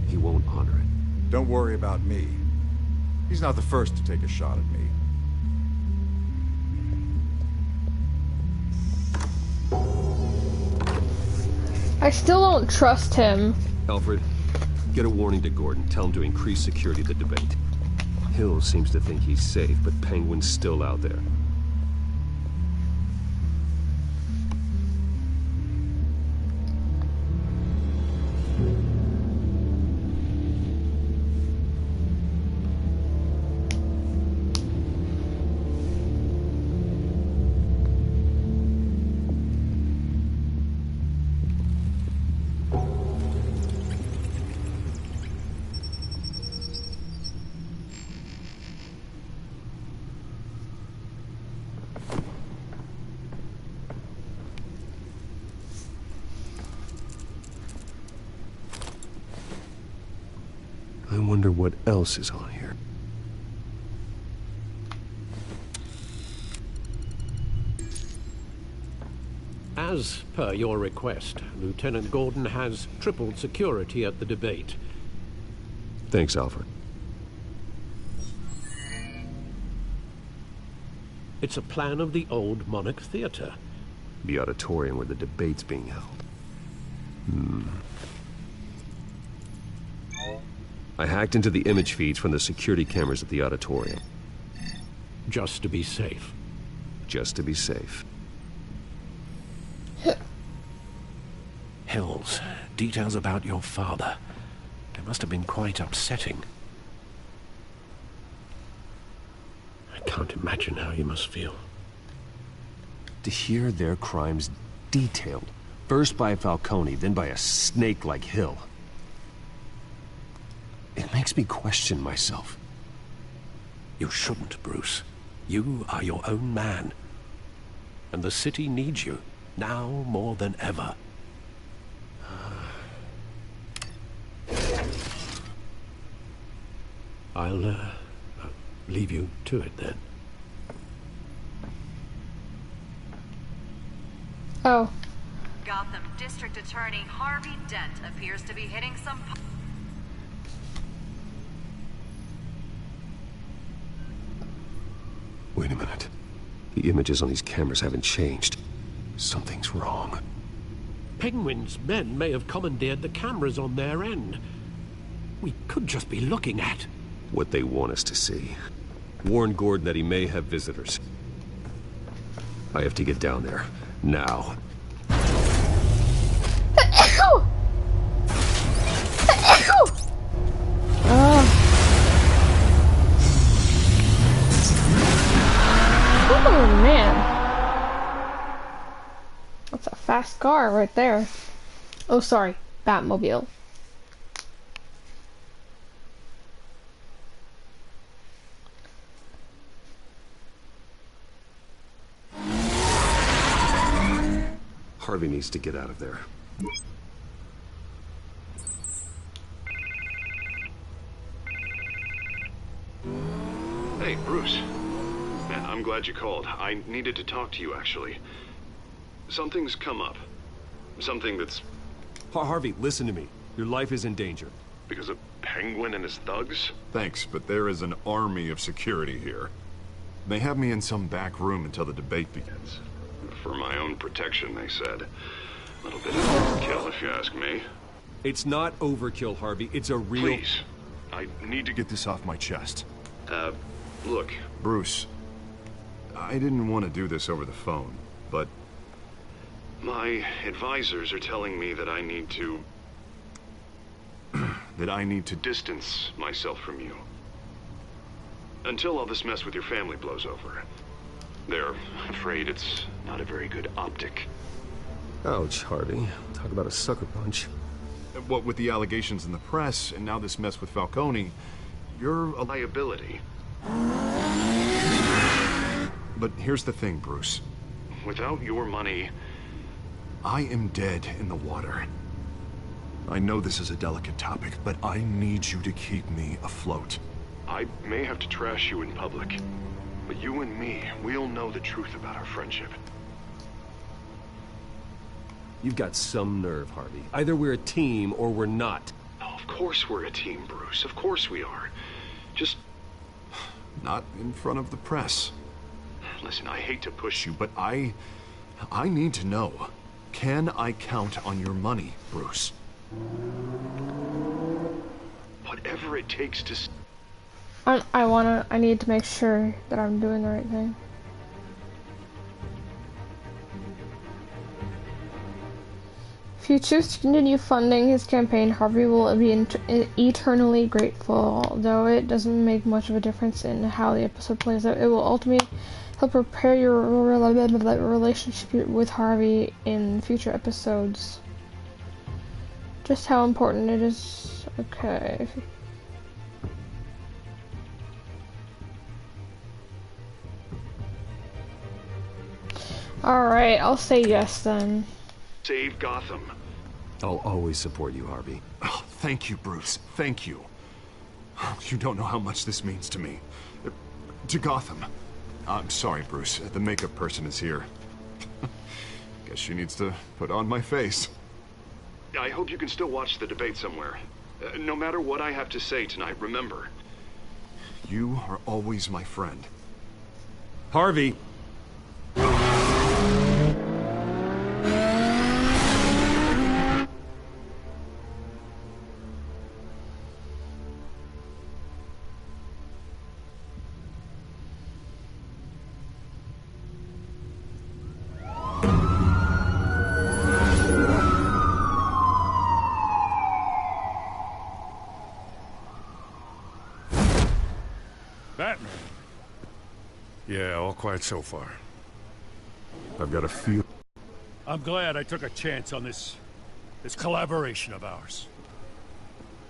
he won't honor it. Don't worry about me. He's not the first to take a shot at me. I still don't trust him. Alfred, get a warning to Gordon. Tell him to increase security at the debate. Hill seems to think he's safe, but Penguin's still out there. I wonder what else is on here. As per your request, Lieutenant Gordon has tripled security at the debate. Thanks, Alfred. It's a plan of the old Monarch Theater. The auditorium where the debate's being held. I hacked into the image feeds from the security cameras at the auditorium. Just to be safe. Just to be safe. Hills, details about your father. They must have been quite upsetting. I can't imagine how you must feel. To hear their crimes detailed First by Falcone, then by a snake like Hill. It makes me question myself. You shouldn't, Bruce. You are your own man. And the city needs you, now more than ever. I'll leave you to it then. Oh. Gotham District Attorney Harvey Dent appears to be hitting some... Wait a minute. The images on these cameras haven't changed. Something's wrong. Penguin's men may have commandeered the cameras on their end. We could just be looking at what they want us to see. Warn Gordon that he may have visitors. I have to get down there. Now. Oh man. That's a fast car right there. Oh sorry, Batmobile. Harvey needs to get out of there. Hey, Bruce. Man, I'm glad you called. I needed to talk to you, actually. Something's come up. Something that's... Harvey, listen to me. Your life is in danger. Because of Penguin and his thugs? Thanks, but there is an army of security here. They have me in some back room until the debate begins. For my own protection, they said. A little bit of overkill, if you ask me. It's not overkill, Harvey. It's a real... Please. I need to get this off my chest. Look. Bruce, I didn't want to do this over the phone, but... my advisors are telling me that I need to... that I need to distance myself from you. Until all this mess with your family blows over. They're afraid it's not a very good optic. Ouch, Harvey. Talk about a sucker punch. What with the allegations in the press, and now this mess with Falcone, you're a liability. But here's the thing, Bruce. Without your money, I am dead in the water. I know this is a delicate topic, but I need you to keep me afloat. I may have to trash you in public, but you and me, we'll know the truth about our friendship. You've got some nerve, Harvey. Either we're a team or we're not. Oh, of course we're a team, Bruce. Of course we are. Just... not in front of the press. Listen, I hate to push you, but I need to know. Can I count on your money, Bruce? Whatever it takes to... I need to make sure that I'm doing the right thing. If you choose to continue funding his campaign, Harvey will be eternally grateful. Though it doesn't make much of a difference in how the episode plays out, it will ultimately help prepare your relationship with Harvey in future episodes. Just how important it is. Okay. Alright, I'll say yes then. Save Gotham. I'll always support you, Harvey. Oh, thank you, Bruce. Thank you. You don't know how much this means to me. To Gotham. I'm sorry, Bruce. The makeup person is here. Guess she needs to put on my face. I hope you can still watch the debate somewhere. No matter what I have to say tonight, remember. You are always my friend. Harvey! Batman. Yeah, all quiet so far. I've got a few... I'm glad I took a chance on this collaboration of ours.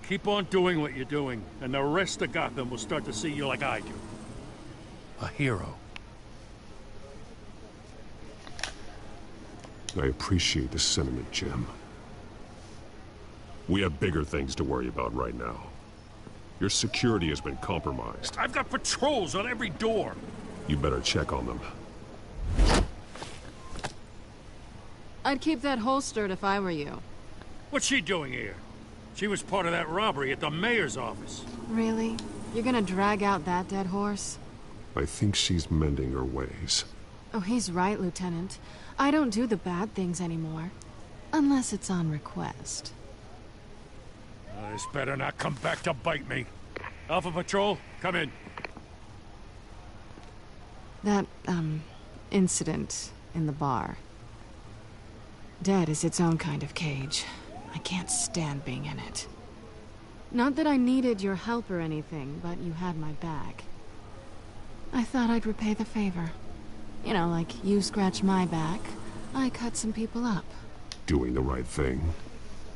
Keep on doing what you're doing, and the rest of Gotham will start to see you like I do. A hero. I appreciate the sentiment, Jim. We have bigger things to worry about right now. Your security has been compromised. I've got patrols on every door. You better check on them. I'd keep that holstered if I were you. What's she doing here? She was part of that robbery at the mayor's office. Really? You're gonna drag out that dead horse? I think she's mending her ways. Oh, he's right, Lieutenant. I don't do the bad things anymore. Unless it's on request. This better not come back to bite me. Alpha Patrol, come in. That, incident in the bar. Dead is its own kind of cage. I can't stand being in it. Not that I needed your help or anything, but you had my back. I thought I'd repay the favor. You know, like you scratch my back, I cut some people up. Doing the right thing.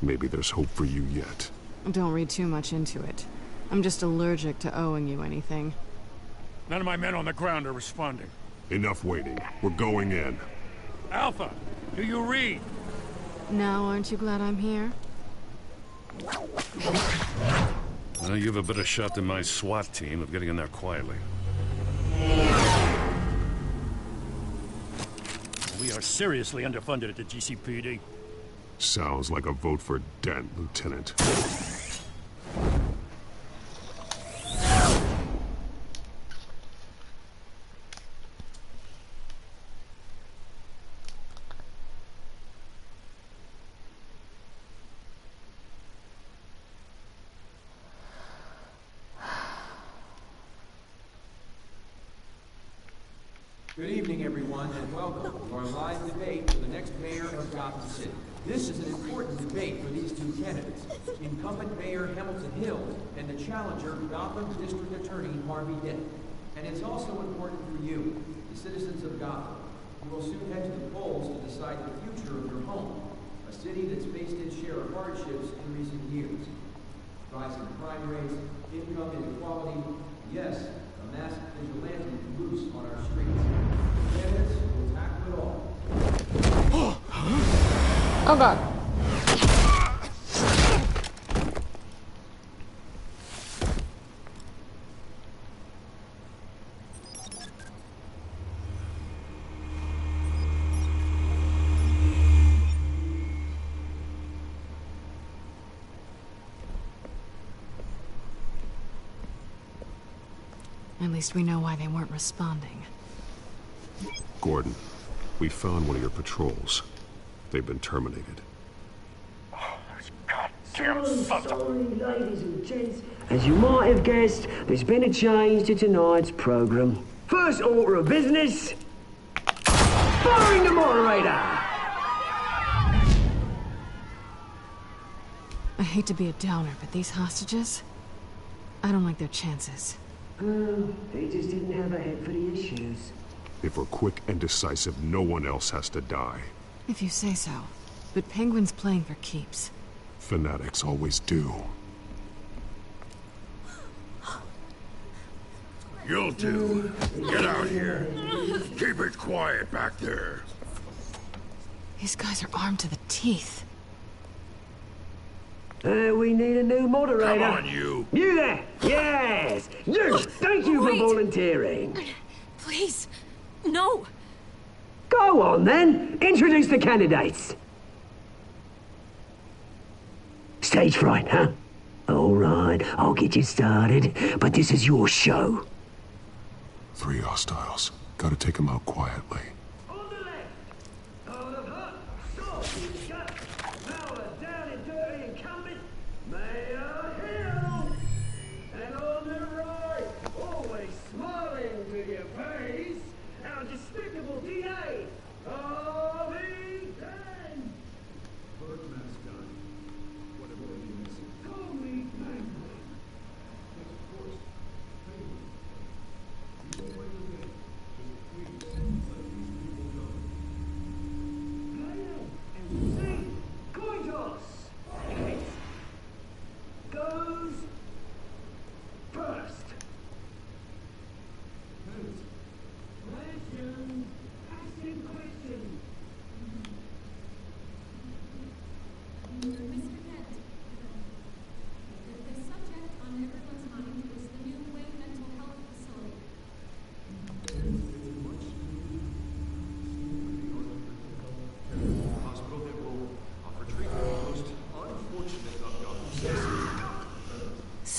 Maybe there's hope for you yet. Don't read too much into it. I'm just allergic to owing you anything. None of my men on the ground are responding. Enough waiting. We're going in. Alpha, do you read? Now, aren't you glad I'm here? Well, you have a better shot than my SWAT team of getting in there quietly. We are seriously underfunded at the GCPD. Sounds like a vote for Dent, Lieutenant. Good evening, everyone, and welcome to our live debate for the next mayor of Gotham City. This is an important debate for these two candidates, incumbent Mayor Hamilton Hill and the challenger, Gotham District Attorney Harvey Dent. And it's also important for you, the citizens of Gotham, who will soon head to the polls to decide the future of your home, a city that's faced its share of hardships in recent years. Rising crime rates, income inequality, yes, a masked vigilante loose on our streets. Candidates will tackle it all. Oh god. At least we know why they weren't responding. Gordon, we found one of your patrols. They've been terminated. Sorry, ladies and gents. As you might have guessed, there's been a change to tonight's program. First order of business, firing the moderator! I hate to be a downer, but these hostages, I don't like their chances. They just didn't have a head for the issues. If we're quick and decisive, no one else has to die. If you say so. But Penguin's playing for keeps. Fanatics always do. You two, get out here. Keep it quiet back there. These guys are armed to the teeth. We need a new moderator. Come on, you. You there! Yes! You! Thank you for volunteering. Please, no. Go on, then. Introduce the candidates. Stage fright, huh? All right, I'll get you started, but this is your show. 3 hostiles. Gotta take them out quietly.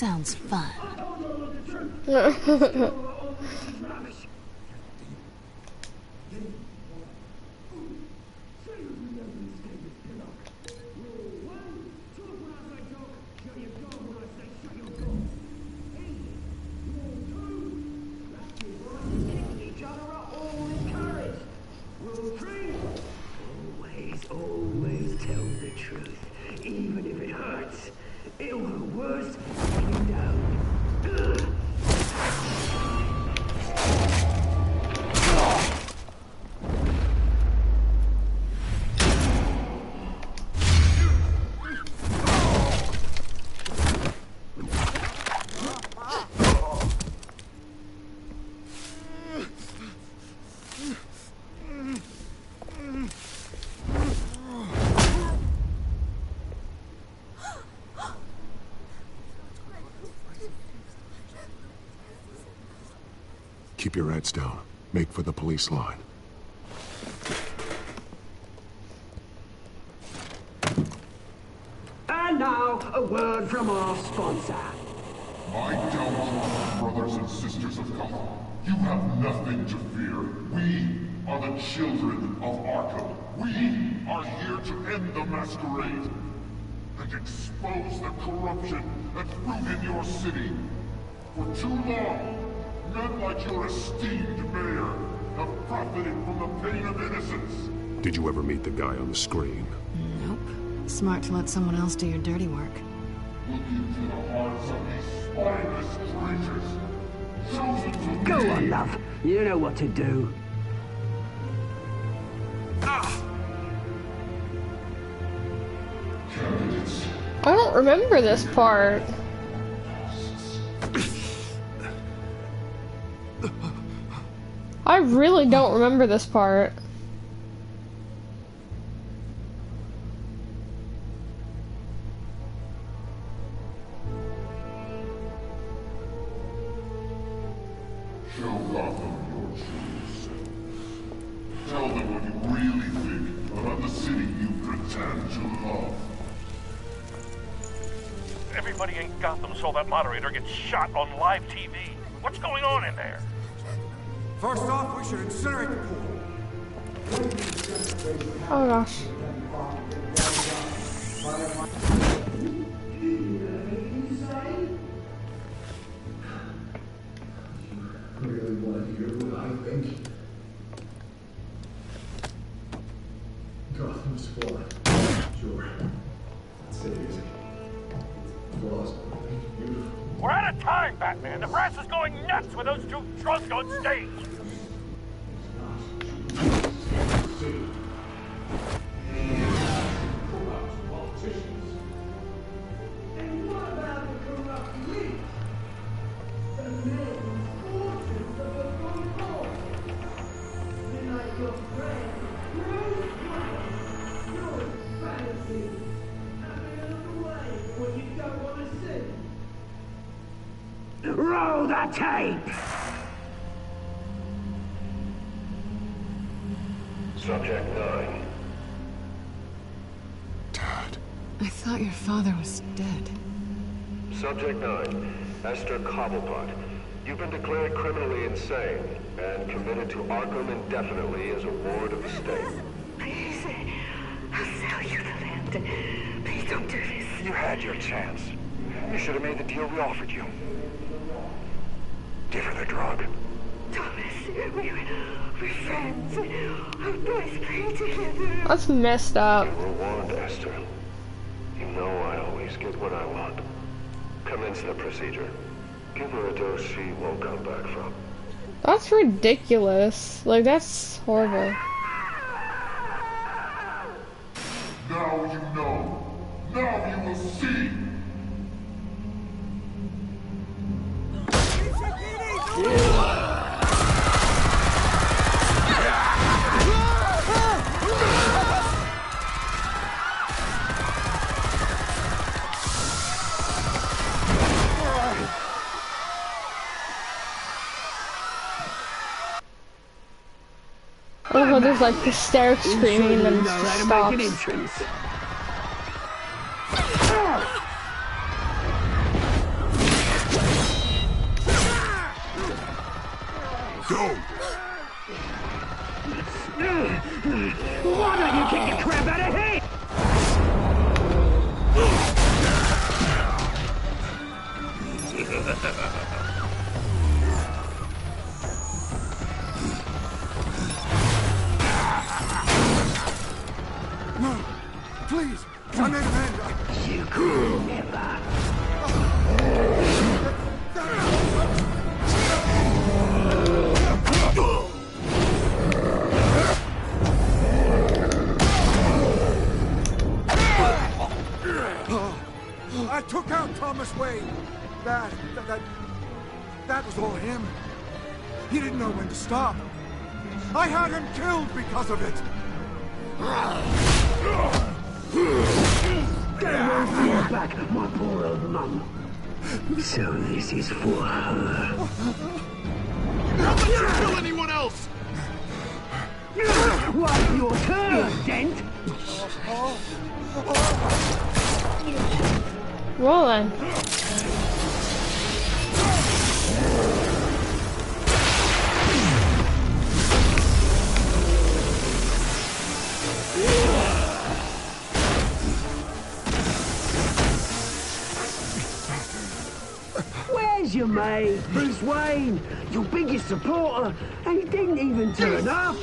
sounds fun. Always tell the truth, even if it hurts. It'll hurt worse if you don't. Keep your heads down. Make for the police line. And now, a word from our sponsor. My downtrodden brothers and sisters of Gotham, you have nothing to fear. We are the children of Arkham. We are here to end the masquerade and expose the corruption that's rooted in your city. For too long, men like your esteemed mayor have profited from the pain of innocence. Did you ever meet the guy on the screen? Nope. Smart to let someone else do your dirty work. Look into the hearts of these spineless creatures, chosen to Go lead. on, love. You know what to do. Candidates. I don't remember this part. I really don't remember this part. Show Gotham your truths. Tell them what you really think about the city you pretend to love. Everybody in Gotham saw that moderator get shot on live TV. What's going on in there? First off, we should incinerate the pool. Oh gosh. Really want to hear what I think? Gotham's flawed. Sure. Say it is. Flaws. Beautiful. We're out of time, Batman. The press is going nuts with those two drunks on stage. And what about the corrupt elite? The millions, fortunes of the good Lord. They're like your friend, Bruce Wayne. You're fantasy. Having a look away when you don't want to see. Roll the tape! Subject 9. I thought your father was dead. Subject 9. Esther Cobblepot. You've been declared criminally insane and committed to Arkham indefinitely as a ward of the state. Please, I'll sell you the land. Please don't do this. You had your chance. You should have made the deal we offered you. Give her the drug. Thomas, we're friends. Our boys play together. That's messed up. You were warned, Esther. You know I always get what I want. Commence the procedure. Give her a dose she won't come back from. That's ridiculous. Like, that's horrible. Now you know. Now you will see. Oh, there's like hysteric screaming and then it Know how just to make an stops. entrance. Don't! Why don't you kick the crap out of him? No! Please! I made amends! You could never. I took out Thomas Wayne. That was all him. He didn't know when to stop. I had him killed because of it. Get back, my poor old mum. So this is for her. Don't let you kill anyone else! What's your turn, Dent? Roll then. Where's your mate, Bruce Wayne? Your biggest supporter, and he didn't even turn up.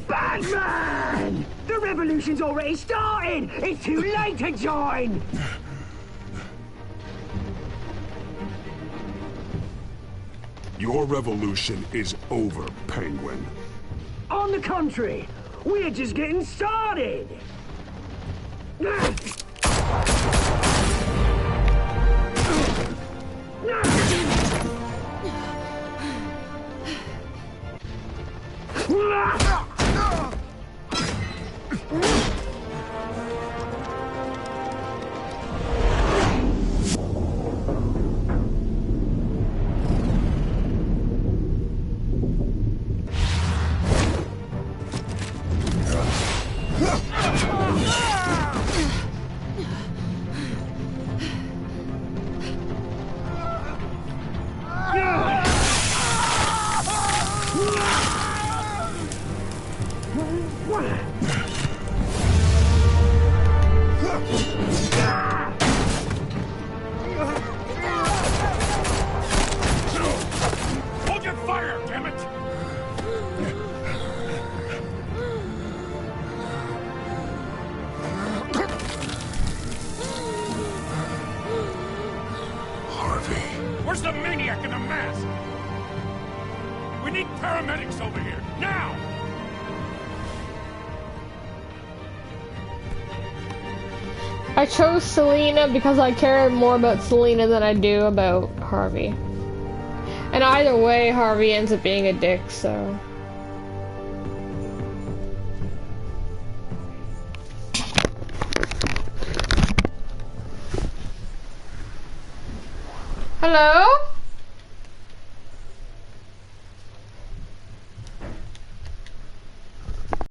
Batman! The revolution's already started! It's too late to join! Your revolution is over, Penguin. On the contrary, we're just getting started! Hold your fire, damn it! Harvey. Where's the maniac in the mask? We need paramedics over here, now! I chose Selina because I care more about Selina than I do about Harvey. And either way, Harvey ends up being a dick, so...